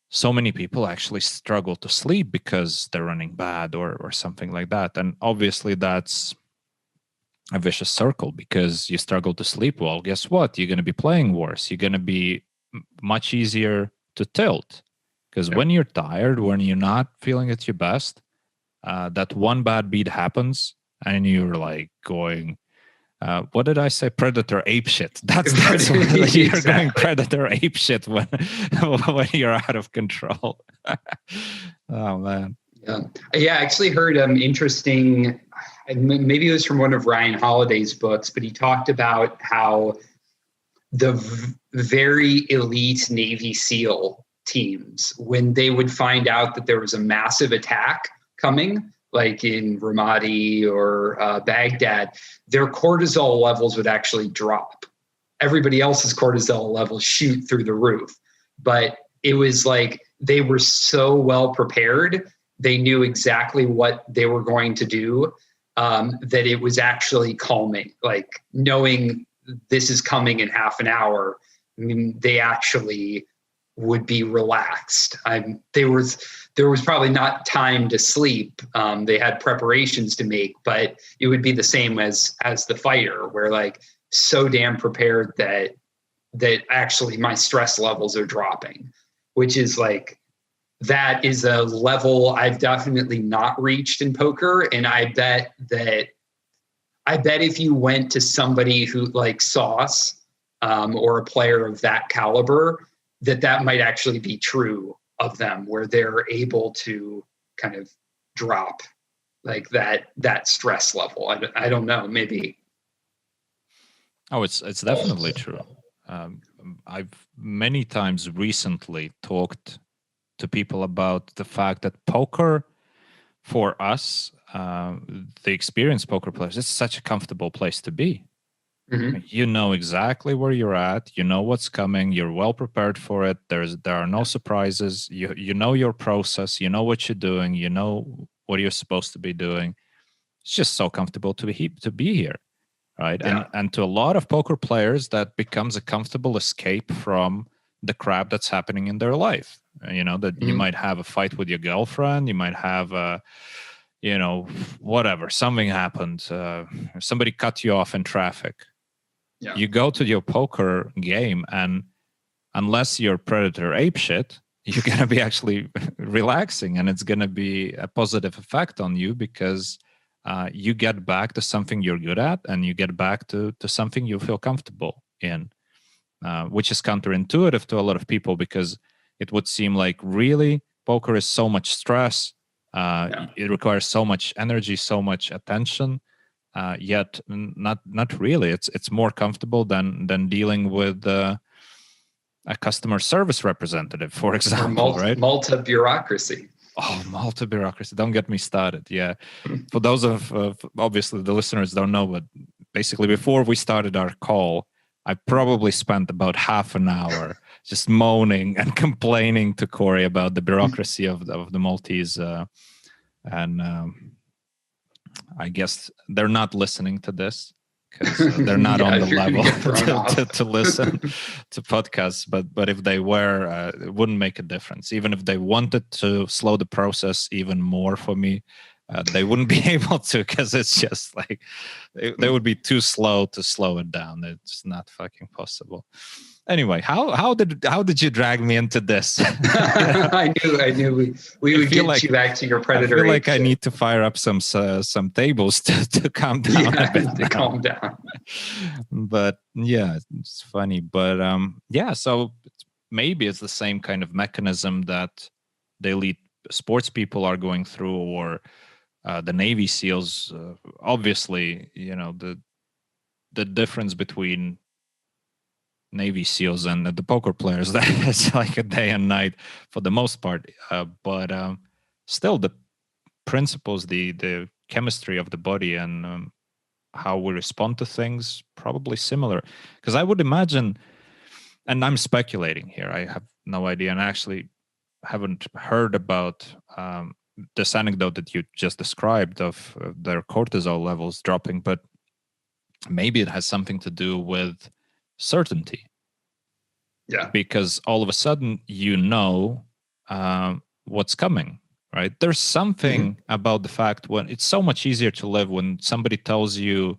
so many people actually struggle to sleep because they're running bad or something like that. And obviously that's a vicious circle, because you struggle to sleep well. Guess what? You're going to be playing worse. You're going to be much easier to tilt, because when you're tired, when you're not feeling at your best, that one bad beat happens. And you're like going, what did I say? Predator ape shit. That's what you're going predator ape shit when you're out of control. Oh man. Yeah. I actually heard interesting. Maybe it was from one of Ryan Holiday's books, but he talked about how the very elite Navy SEAL teams, when they would find out that there was a massive attack coming, like in Ramadi or Baghdad, their cortisol levels would actually drop. Everybody else's cortisol levels shoot through the roof. But it was like they were so well prepared. They knew exactly what they were going to do, that it was actually calming. Like knowing this is coming in half an hour, I mean, they actually would be relaxed. There was probably not time to sleep. They had preparations to make, but it would be the same as the fighter, where like so damn prepared that actually my stress levels are dropping, which is like that is a level I've definitely not reached in poker. And I bet if you went to somebody who like Sauce or a player of that caliber, that might actually be true of them, where they're able to kind of drop like that stress level. I don't know, maybe. Oh, it's definitely true. I've many times recently talked to people about the fact that poker, for us, the experienced poker players, it's such a comfortable place to be. Mm-hmm. You know exactly where you're at. You know what's coming. You're well prepared for it. There are no surprises. You know your process. You know what you're doing. You know what you're supposed to be doing. It's just so comfortable to be here, right? Yeah. And to a lot of poker players, that becomes a comfortable escape from the crap that's happening in their life. You know, that you might have a fight with your girlfriend. You might have a, whatever, something happened. Somebody cut you off in traffic. Yeah. You go to your poker game, and unless you're predator apeshit, you're going to be actually relaxing, and it's going to be a positive effect on you, because you get back to something you're good at, and you get back to something you feel comfortable in, which is counterintuitive to a lot of people, because it would seem like, really, poker is so much stress. It requires so much energy, so much attention. Yet not really. It's more comfortable than dealing with a customer service representative, for example, right? Malta bureaucracy. Oh, Malta bureaucracy! Don't get me started. Yeah, for those of obviously the listeners don't know, but basically before we started our call, I probably spent about half an hour just moaning and complaining to Cory about the bureaucracy of the Maltese, and I guess they're not listening to this, because they're not on the level to listen to podcasts. But if they were, it wouldn't make a difference. Even if they wanted to slow the process even more for me, they wouldn't be able to, because it's just like they would be too slow to slow it down. It's not fucking possible. Anyway, how did you drag me into this? I knew we would get you back to your predator. I feel like I need to fire up some tables to calm down a bit. To calm down. But yeah, it's funny. But so maybe it's the same kind of mechanism that the elite sports people are going through, or the Navy SEALs. Obviously, the difference between Navy SEALs and the poker players, that's like a day and night for the most part. But still, the principles, the chemistry of the body, and how we respond to things, probably similar. Because I would imagine, and I'm speculating here, I have no idea, and I actually haven't heard about this anecdote that you just described of their cortisol levels dropping, but maybe it has something to do with certainty. Yeah. Because all of a sudden, what's coming, right? There's something about the fact when it's so much easier to live when somebody tells you,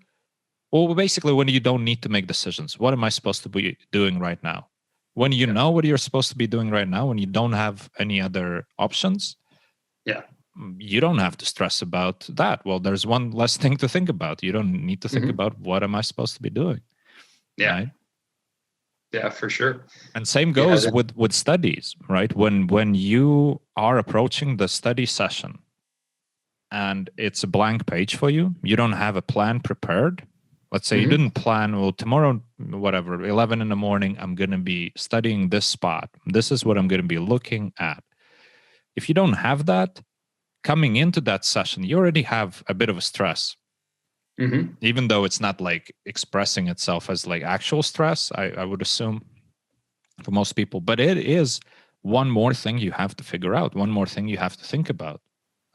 well, basically when you don't need to make decisions. What am I supposed to be doing right now? When you know what you're supposed to be doing right now, when you don't have any other options, you don't have to stress about that. Well, there's one less thing to think about. You don't need to think about what am I supposed to be doing. Yeah. Right? Yeah, for sure. And same goes with studies, right? When you are approaching the study session and it's a blank page for you, you don't have a plan prepared. Let's say you didn't plan, well, tomorrow, whatever, 11 in the morning, I'm going to be studying this spot. This is what I'm going to be looking at. If you don't have that, coming into that session, you already have a bit of a stress. Even though it's not like expressing itself as like actual stress, I would assume for most people. But it is one more thing you have to figure out, one more thing you have to think about.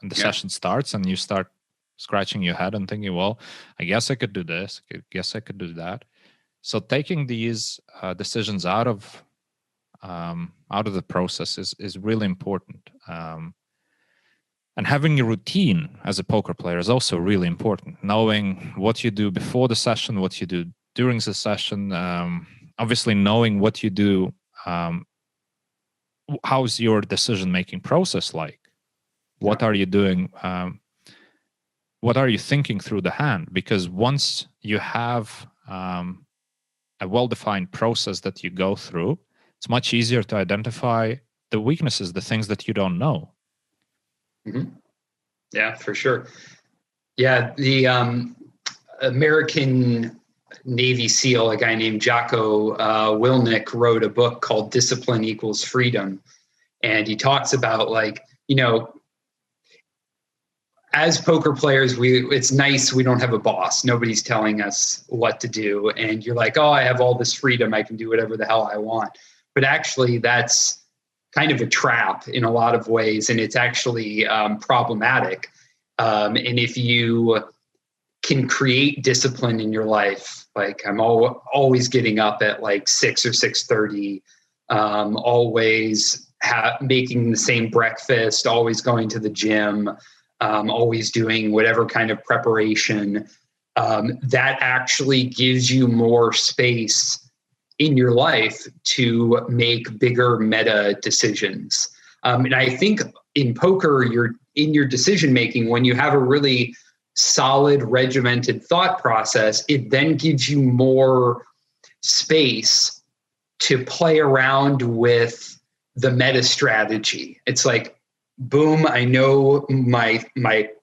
And the session starts and you start scratching your head and thinking, well, I guess I could do this. I guess I could do that. So taking these decisions out of the process is really important. And having a routine as a poker player is also really important. Knowing what you do before the session, what you do during the session. Obviously, knowing what you do how's your decision-making process like? What are you doing? What are you thinking through the hand? Because once you have a well-defined process that you go through, it's much easier to identify the weaknesses, the things that you don't know. Mm-hmm. Yeah, for sure. Yeah, the American Navy SEAL, a guy named Jocko Willink, wrote a book called Discipline Equals Freedom. And he talks about, like, you know, as poker players, it's nice we don't have a boss. Nobody's telling us what to do. And you're like, oh, I have all this freedom. I can do whatever the hell I want. But actually, that's kind of a trap in a lot of ways. And it's actually problematic. And if you can create discipline in your life, like I'm always getting up at like 6 or 6:30, always making the same breakfast, always going to the gym, always doing whatever kind of preparation, that actually gives you more space in your life to make bigger meta decisions. And I think in poker, in your decision making, when you have a really solid, regimented thought process, it then gives you more space to play around with the meta strategy. It's like, boom, I know my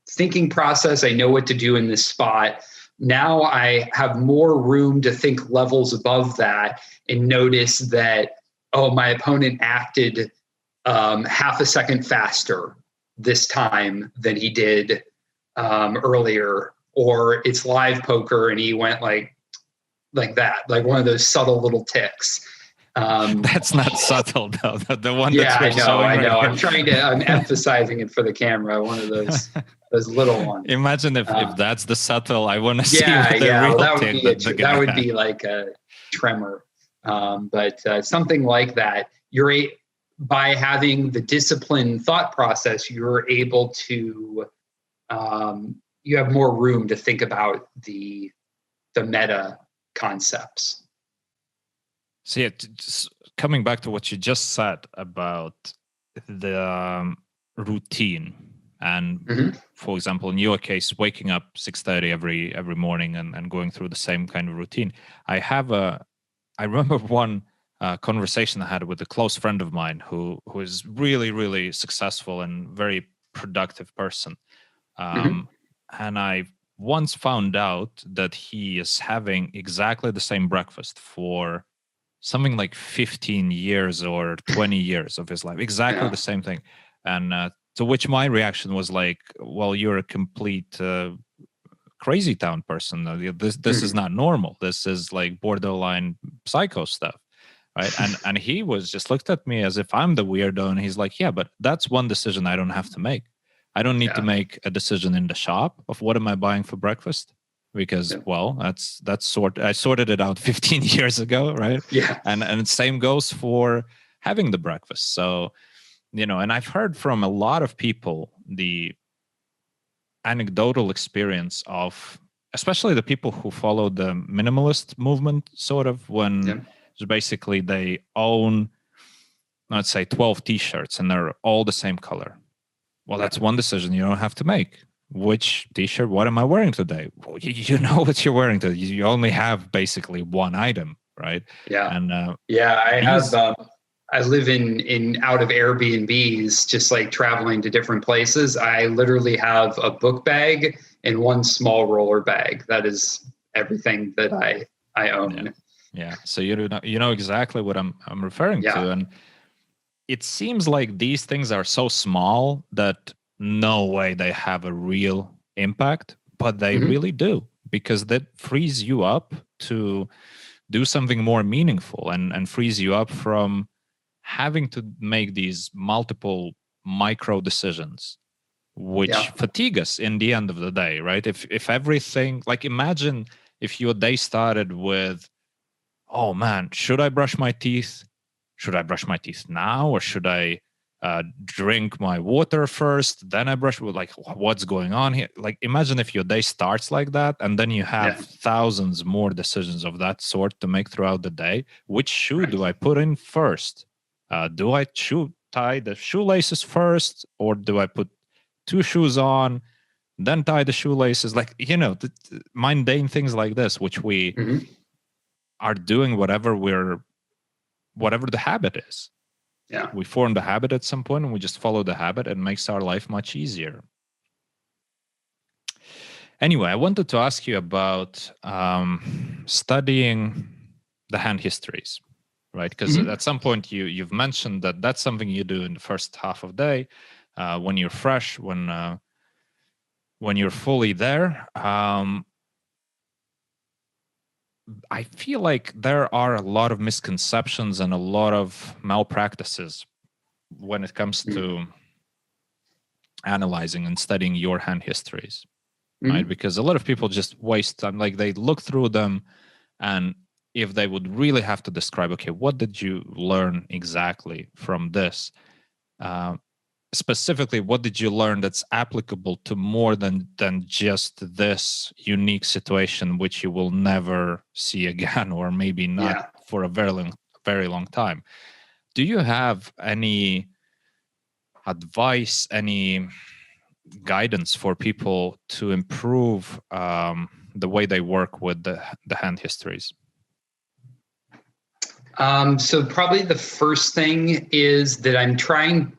thinking process. I know what to do in this spot. Now I have more room to think levels above that and notice that, oh, my opponent acted half a second faster this time than he did earlier, or it's live poker and he went like that, like one of those subtle little ticks. That's not subtle though. The one yeah, that's I know. I'm emphasizing it for the camera. One of those little ones. Imagine if that's the subtle. I want to see. Yeah, real well, that would have. be like a tremor. But something like that. By having the disciplined thought process, you're able to. You have more room to think about the meta concepts. So yeah, just coming back to what you just said about the routine, and for example, in your case, waking up 6:30 every morning and going through the same kind of routine. I remember one conversation I had with a close friend of mine who is really, really successful and very productive person. And I once found out that he is having exactly the same breakfast for something like 15 years or 20 years of his life, exactly the same thing. And to which my reaction was like, well, you're a complete crazy town person. This is not normal. This is like borderline psycho stuff, right? And he was just looked at me as if I'm the weirdo, and he's like, yeah, but that's one decision I don't have to make. I don't need to make a decision in the shop of what am I buying for breakfast, because well, I sorted it out 15 years ago, right? Yeah. And same goes for having the breakfast. So, and I've heard from a lot of people the anecdotal experience of, especially the people who follow the minimalist movement, sort of, when basically they own, let's say, 12 t-shirts and they're all the same color. Well, that's one decision you don't have to make. Which t-shirt, what am I wearing today? Well, you know what you're wearing today. You only have basically one item, right? Yeah. And I live in out of Airbnbs, just like traveling to different places. I literally have a book bag and one small roller bag. That is everything that I own. Yeah. So you know exactly what I'm referring to. And it seems like these things are so small that no way they have a real impact, but they really do, because that frees you up to do something more meaningful and frees you up from having to make these multiple micro decisions, which fatigue us in the end of the day, right? If everything, like, imagine if your day started with, oh man, should I brush my teeth? Should I brush my teeth now, or should I drink my water first, then I brush? Like, what's going on here? Like, imagine if your day starts like that, and then you have thousands more decisions of that sort to make throughout the day. Which shoe do I put in first? Do I tie the shoelaces first, or do I put 2 shoes on, then tie the shoelaces? Like, the mundane things like this, which we are doing whatever the habit is. Yeah. We form the habit at some point and we just follow the habit, and makes our life much easier. Anyway, I wanted to ask you about studying the hand histories, right? Because at some point you've mentioned that that's something you do in the first half of the day, when you're fresh, when you're fully there. I feel like there are a lot of misconceptions and a lot of malpractices when it comes to analyzing and studying your hand histories, right? Because a lot of people just waste time. Like, they look through them, and if they would really have to describe, okay, what did you learn exactly from this? Specifically, what did you learn that's applicable to more than just this unique situation, which you will never see again, or maybe not for a very long time? Do you have any advice, any guidance for people to improve the way they work with the hand histories? So probably the first thing is that I'm trying,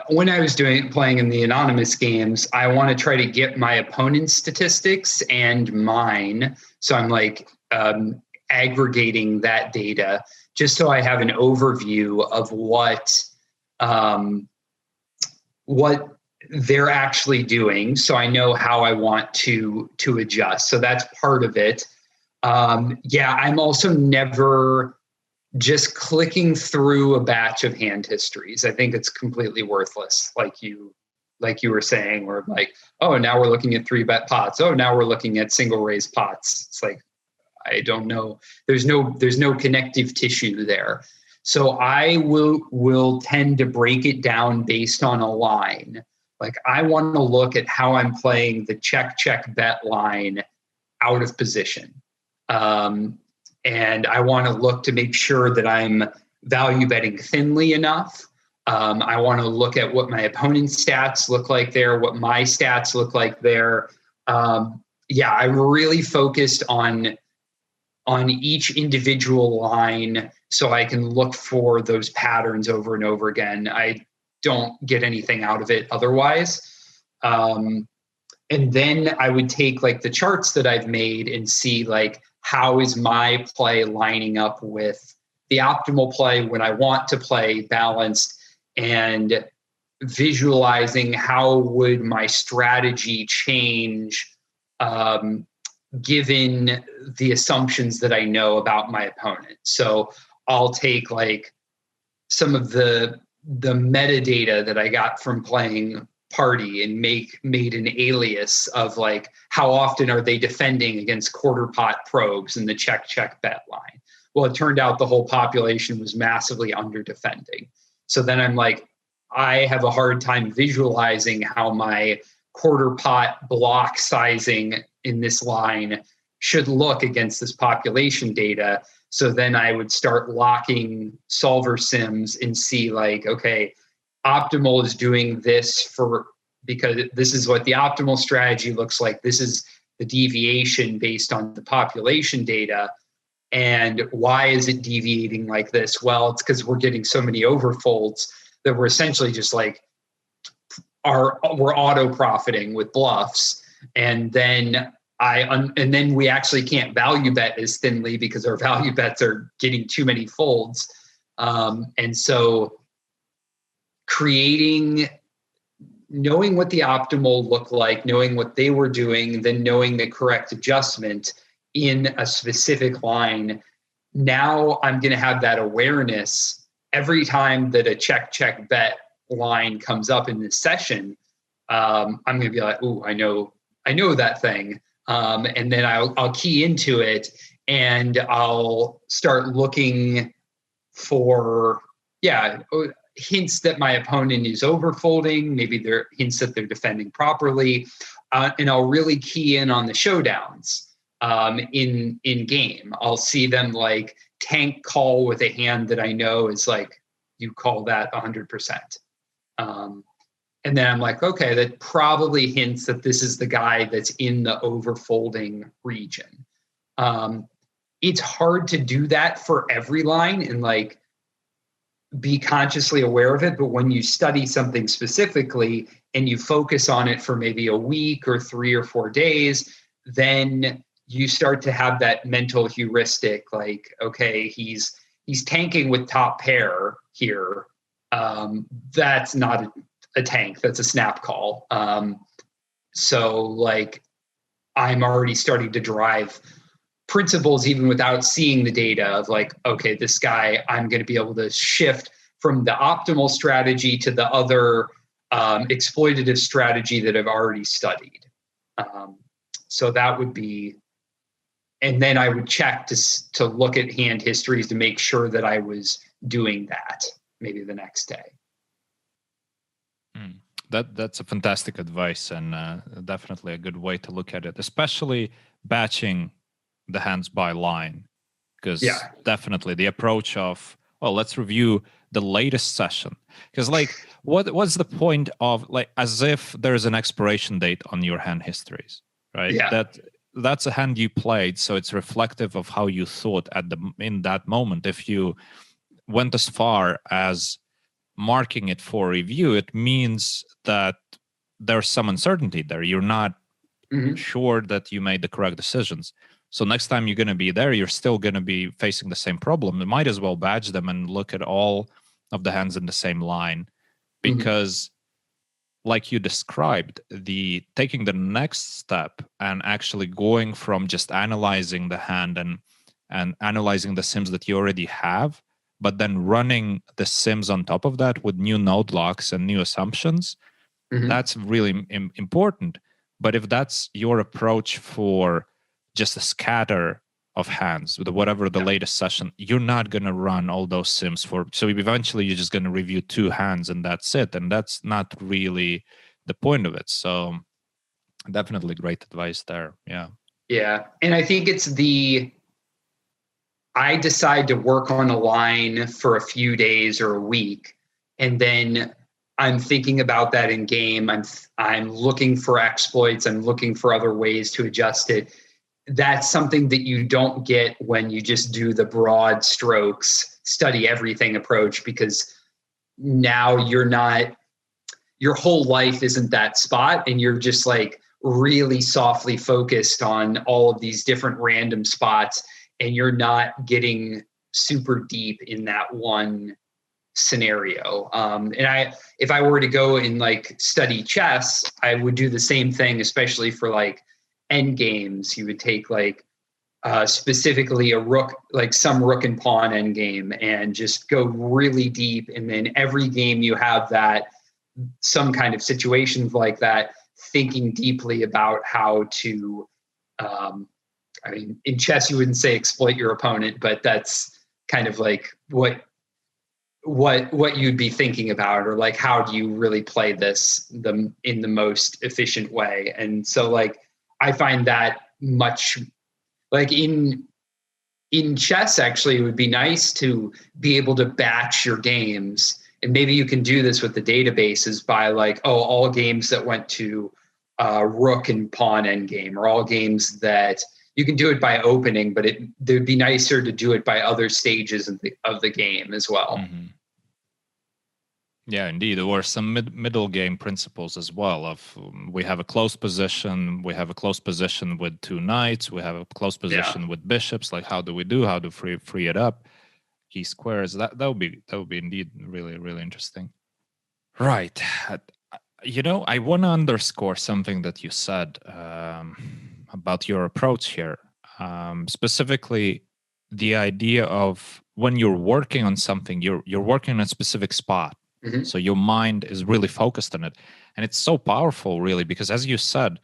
when I was playing in the anonymous games, I want to try to get my opponent's statistics and mine. So I'm aggregating that data just so I have an overview of what they're actually doing, so I know how I want to adjust. So that's part of it. I'm also never just clicking through a batch of hand histories. I think it's completely worthless. Like you were saying, where oh, now we're looking at 3-bet pots. Oh, now we're looking at single raise pots. It's like, I don't know. There's no connective tissue there. So I will tend to break it down based on a line. Like, I want to look at how I'm playing the check bet line out of position. And I want to look to make sure that I'm value betting thinly enough. I want to look at what my opponent's stats look like there, what my stats look like there. I really focused on each individual line so I can look for those patterns over and over again. I don't get anything out of it otherwise. And then I would take the charts that I've made and see how is my play lining up with the optimal play when I want to play balanced, and visualizing how would my strategy change given the assumptions that I know about my opponent. So I'll take some of the metadata that I got from playing Party and made an alias of how often are they defending against quarter pot probes in the check bet line. Well, it turned out the whole population was massively under defending. So then I'm I have a hard time visualizing how my quarter pot block sizing in this line should look against this population data. So then I would start locking solver sims and see okay, optimal is doing this because this is what the optimal strategy looks like. This is the deviation based on the population data. And why is it deviating like this? Well, it's because we're getting so many overfolds that we're essentially just we're auto profiting with bluffs. And then we actually can't value bet as thinly because our value bets are getting too many folds. And so knowing what the optimal looked like, knowing what they were doing, then knowing the correct adjustment in a specific line. Now I'm going to have that awareness every time that a check bet line comes up in this session. I'm going to be ooh, I know that thing. And then I'll key into it and I'll start looking for, hints that my opponent is overfolding. Maybe they're hints that they're defending properly. And I'll really key in on the showdowns in game. I'll see them tank call with a hand that I know is like, you call that 100%. And then I'm like, okay, that probably hints that this is the guy that's in the overfolding region. It's hard to do that for every line and like be consciously aware of it. But when you study something specifically and you focus on it for maybe a week or 3 or 4 days, then you start to have that mental heuristic, like, okay, he's tanking with top pair here. That's not a tank, that's a snap call. So like I'm already starting to derive principles even without seeing the data of like, okay, this guy, I'm going to be able to shift from the optimal strategy to the other exploitative strategy that I've already studied. So that would be, and then I would check to look at hand histories to make sure that I was doing that maybe the next day. That's a fantastic advice, and definitely a good way to look at it, especially batching the hands by line, because definitely the approach of, well, let's review the latest session, because like what's the point of, like, as if there's an expiration date on your hand histories, right? That's a hand you played, so it's reflective of how you thought in that moment. If you went as far as marking it for review, it means that there's some uncertainty there. You're not sure that you made the correct decisions. So next time you're going to be there, you're still going to be facing the same problem. You might as well badge them and look at all of the hands in the same line, because like you described, taking the next step and actually going from just analyzing the hand and analyzing the sims that you already have, but then running the sims on top of that with new node locks and new assumptions, that's really important. But if that's your approach for just a scatter of hands, with whatever the latest session, you're not going to run all those sims so eventually you're just going to review 2 hands and that's it. And that's not really the point of it. So definitely great advice there. Yeah. And I think it's I decide to work on a line for a few days or a week, and then I'm thinking about that in game. I'm looking for exploits. I'm looking for other ways to adjust it. That's something that you don't get when you just do the broad strokes, study everything approach, because now your whole life isn't that spot, and you're just like really softly focused on all of these different random spots, and you're not getting super deep in that one scenario. And if I were to go and like study chess, I would do the same thing, especially for like end games. You would take like specifically a rook, like some rook and pawn end game, and just go really deep. And then every game you have that, some kind of situations like that, thinking deeply about how to, I mean, in chess, you wouldn't say exploit your opponent, but that's kind of like what you'd be thinking about, or like, how do you really play this in the most efficient way? And so like, I find that much like in chess, actually, it would be nice to be able to batch your games. And maybe you can do this with the databases by like, all games that went to rook and pawn endgame, or all games that you can do it by opening, but it would be nicer to do it by other stages of the game as well. Yeah, indeed. There were some middle game principles as well of we have a close position, with 2 knights, we have a close position with bishops. Like, how do free it up? Key squares. That would be indeed really, really interesting. Right. I want to underscore something that you said about your approach here. Specifically, the idea of when you're working on something, you're working on a specific spot. So your mind is really focused on it. And it's so powerful, really, because as you said,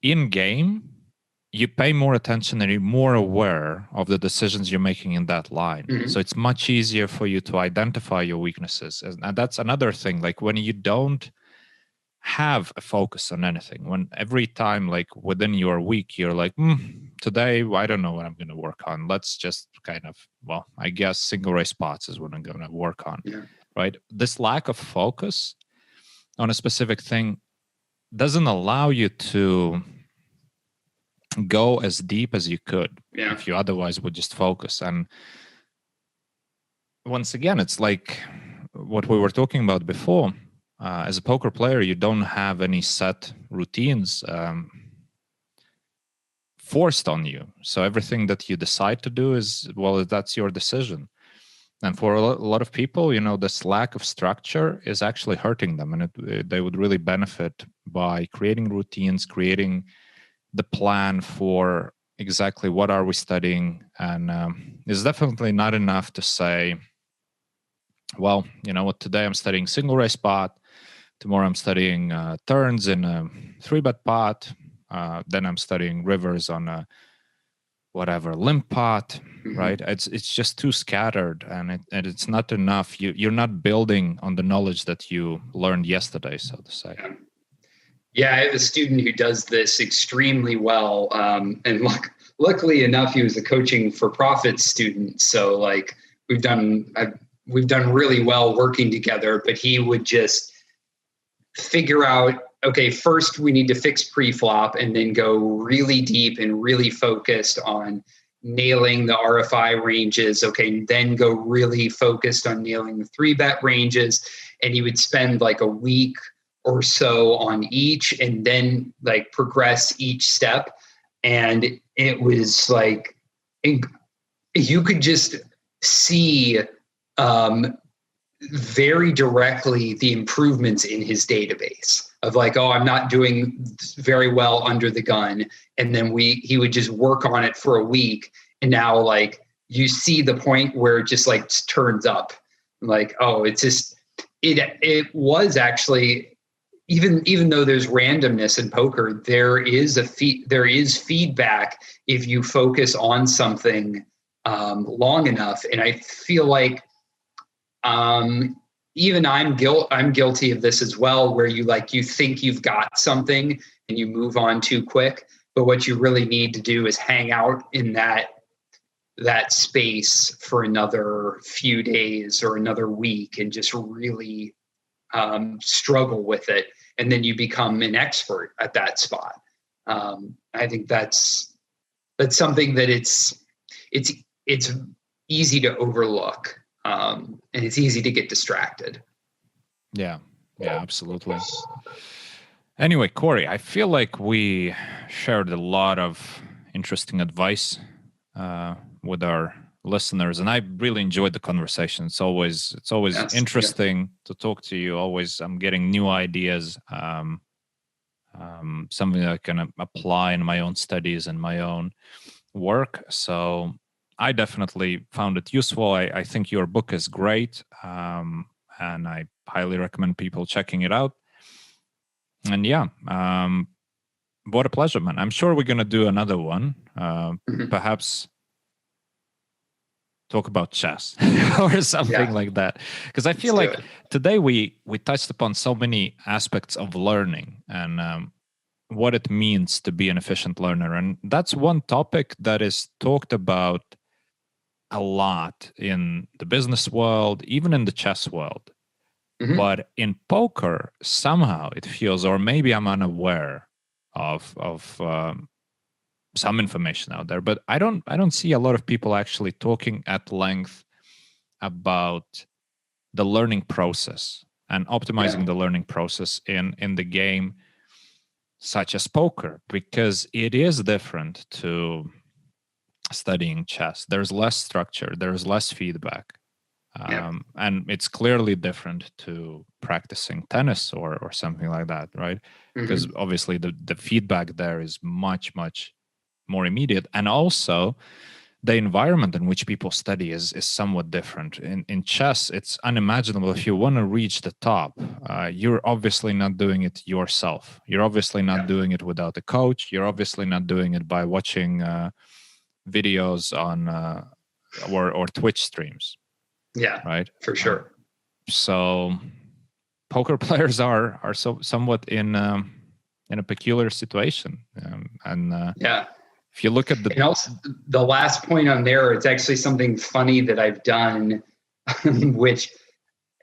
in game, you pay more attention and you're more aware of the decisions you're making in that line. So it's much easier for you to identify your weaknesses. And that's another thing. Like when you don't have a focus on anything. When every time, like within your week, you're like, today, I don't know what I'm going to work on. Let's just kind of, well, I guess single ray spots is what I'm going to work on, right? This lack of focus on a specific thing doesn't allow you to go as deep as you could if you otherwise would just focus. And once again, it's like what we were talking about before. As a poker player, you don't have any set routines forced on you. So everything that you decide to do is, well, that's your decision. And for a lot of people, this lack of structure is actually hurting them. And they would really benefit by creating routines, creating the plan for exactly what are we studying. And it's definitely not enough to say, well, you know what, today I'm studying single ray spot. Tomorrow I'm studying turns in a 3-bet pot. Then I'm studying rivers on a whatever limp pot, right? It's just too scattered, and it's not enough. You're not building on the knowledge that you learned yesterday, so to say. Yeah, I have a student who does this extremely well, and luckily enough, he was a coaching for profit student. So like we've done really well working together. But he would just figure out, okay, first we need to fix pre-flop and then go really deep and really focused on nailing the RFI ranges. Okay, then go really focused on nailing the 3-bet ranges. And he would spend like a week or so on each and then like progress each step. And it was like, you could just see very directly the improvements in his database of like, oh, I'm not doing very well under the gun. And then he would just work on it for a week. And now like you see the point where it just like turns up like, oh, it's just, it was actually, even though there's randomness in poker, there is feedback if you focus on something long enough. And I feel like even I'm guilty of this as well, where you think you've got something and you move on too quick. But what you really need to do is hang out in that space for another few days or another week and just really struggle with it. And then you become an expert at that spot. I think that's something that it's easy to overlook. And it's easy to get distracted. Yeah, absolutely. Anyway, Cory, I feel like we shared a lot of interesting advice with our listeners, and I really enjoyed the conversation. It's always interesting to talk to you. Always, I'm getting new ideas, something that I can apply in my own studies and my own work. So I definitely found it useful. I think your book is great, and I highly recommend people checking it out. And what a pleasure, man. I'm sure we're going to do another one, perhaps talk about chess or something like that. Because I feel like today we touched upon so many aspects of learning and what it means to be an efficient learner. And that's one topic that is talked about a lot in the business world, even in the chess world. But in poker, somehow it feels, or maybe I'm unaware of some information out there, but I don't see a lot of people actually talking at length about the learning process and optimizing the learning process in the game, such as poker, because it is different to studying chess. There's less structure, there's less feedback, and it's clearly different to practicing tennis or something like that, right? Because obviously the feedback there is much more immediate, and also the environment in which people study is somewhat different. In chess, it's unimaginable. If you want to reach the top, you're obviously not doing it yourself. You're obviously not doing it without a coach. You're obviously not doing it by watching videos on or Twitch streams. Yeah, right. For sure. So poker players are somewhat in a peculiar situation, if you look at and also the last point on there, it's actually something funny that I've done, which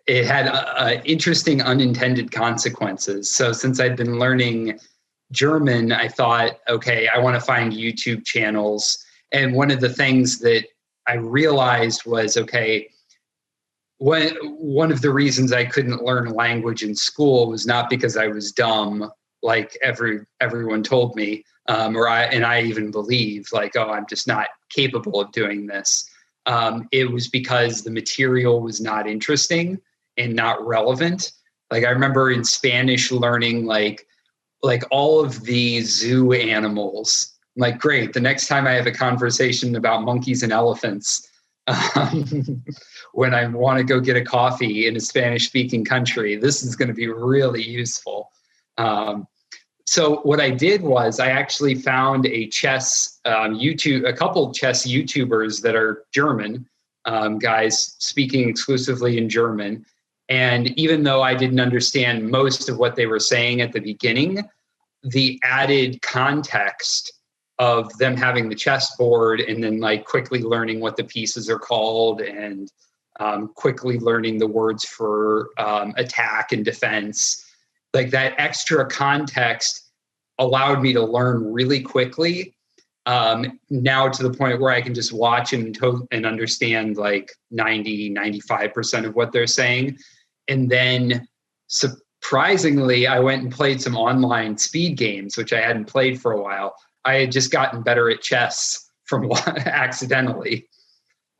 it had interesting unintended consequences. So since I've been learning German, I thought, okay, I want to find YouTube channels. And one of the things that I realized was, okay, one of the reasons I couldn't learn a language in school was not because I was dumb, like everyone told me, I even believed, like, oh, I'm just not capable of doing this. It was because the material was not interesting and not relevant. Like I remember in Spanish learning like all of the zoo animals. I'm like, great, the next time I have a conversation about monkeys and elephants, when I want to go get a coffee in a Spanish-speaking country, this is going to be really useful. So what I did was I actually found a couple chess YouTubers that are German guys speaking exclusively in German. And even though I didn't understand most of what they were saying at the beginning, the added context of them having the chessboard and then like quickly learning what the pieces are called and quickly learning the words for attack and defense, like that extra context allowed me to learn really quickly. Now to the point where I can just watch and understand like 95% of what they're saying. And then surprisingly, I went and played some online speed games, which I hadn't played for a while. I had just gotten better at chess from accidentally.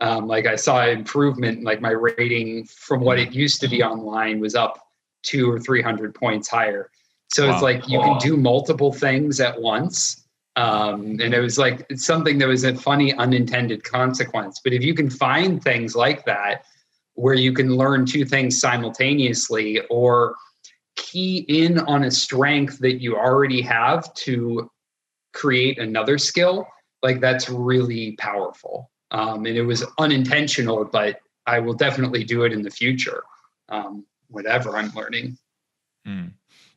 Like I saw improvement, like my rating from what it used to be online was up 200 or 300 points higher. So It's like you can do multiple things at once. And it was like, it's something that was a funny unintended consequence. But if you can find things like that, where you can learn two things simultaneously or key in on a strength that you already have to create another skill, like that's really powerful. And it was unintentional, but I will definitely do it in the future, whatever I'm learning.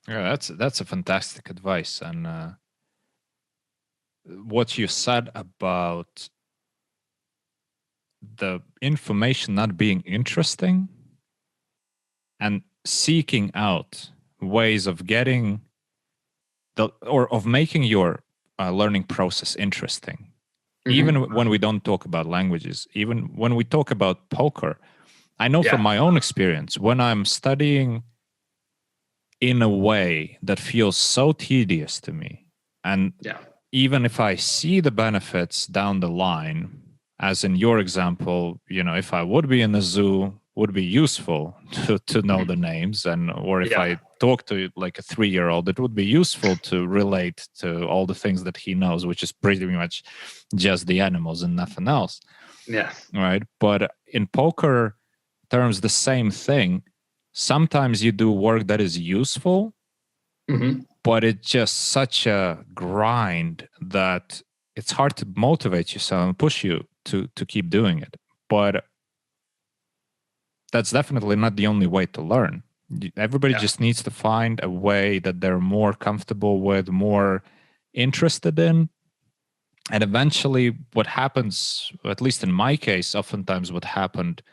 Yeah, that's a fantastic advice. And what you said about the information not being interesting and seeking out ways of getting of making your learning process interesting. Mm-hmm. Even when we don't talk about languages, even when we talk about poker, I know from my own experience, when I'm studying in a way that feels so tedious to me, and even if I see the benefits down the line, as in your example, if I would be in a zoo, would be useful to know the names, or if I talk to like a 3-year-old, it would be useful to relate to all the things that he knows, which is pretty much just the animals and nothing else. Yeah. Right. But in poker terms, the same thing. Sometimes you do work that is useful, but it's just such a grind that it's hard to motivate yourself and push you to keep doing it. But that's definitely not the only way to learn. Everybody just needs to find a way that they're more comfortable with, more interested in. And eventually what happens, at least in my case, oftentimes what happened,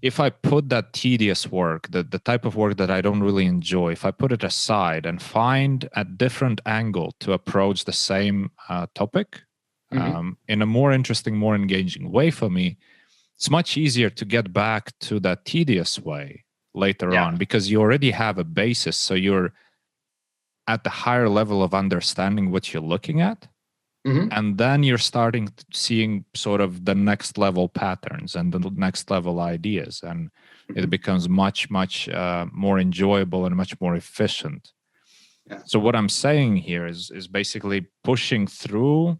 if I put that tedious work, the type of work that I don't really enjoy, if I put it aside and find a different angle to approach the same topic in a more interesting, more engaging way for me, it's much easier to get back to that tedious way later on, because you already have a basis. So you're at the higher level of understanding what you're looking at. And then you're starting seeing sort of the next level patterns and the next level ideas. And it becomes much, much more enjoyable and much more efficient. So what I'm saying here is basically pushing through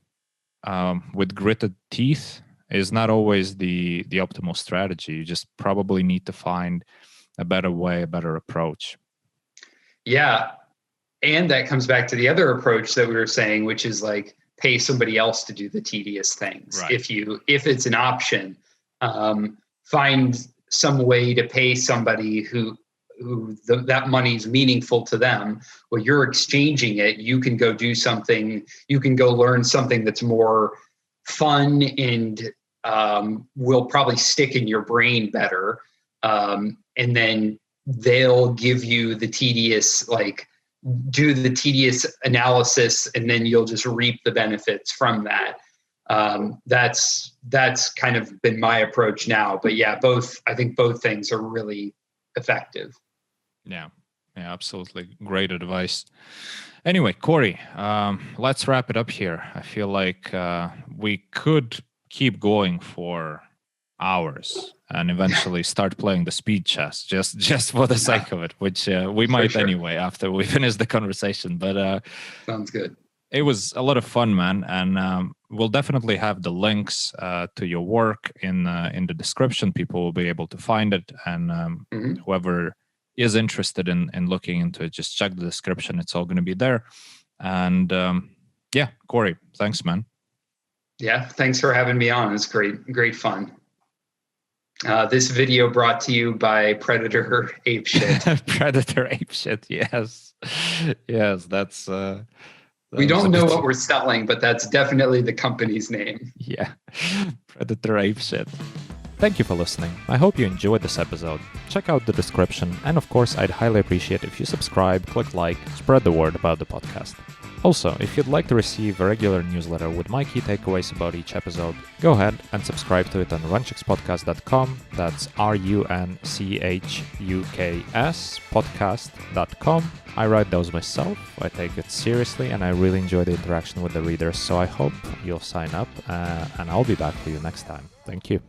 with gritted teeth is not always the optimal strategy. You just probably need to find a better way, a better approach. Yeah. And that comes back to the other approach that we were saying, which is like pay somebody else to do the tedious things. Right. If it's an option, find some way to pay somebody who that money's meaningful to them. Well, you're exchanging it. You can go do something. You can go learn something that's more fun and will probably stick in your brain better. And then they'll give you the tedious, like do the tedious analysis, and then you'll just reap the benefits from that. That's kind of been my approach now. But yeah, I think both things are really effective. Yeah, absolutely. Great advice. Anyway, Cory, let's wrap it up here. I feel like we could keep going for hours and eventually start playing the speed chess just for the sake of it, which we might anyway after we finish the conversation. But sounds good. It was a lot of fun, man, and we'll definitely have the links to your work in the description. People will be able to find it, and whoever is interested in looking into it, just check the description. It's all going to be there. And yeah, Cory, thanks, man. Yeah, thanks for having me on. It's great fun. This video brought to you by Predator Apeshit. Predator Apeshit, yes. That's... we don't know what we're selling, but that's definitely the company's name. Yeah, Predator Apeshit. Thank you for listening. I hope you enjoyed this episode. Check out the description, and of course, I'd highly appreciate if you subscribe, click like, spread the word about the podcast. Also, if you'd like to receive a regular newsletter with my key takeaways about each episode, go ahead and subscribe to it on runchukspodcast.com. That's RUNCHUKS podcast.com. I write those myself, I take it seriously, and I really enjoy the interaction with the readers, so I hope you'll sign up, and I'll be back for you next time. Thank you.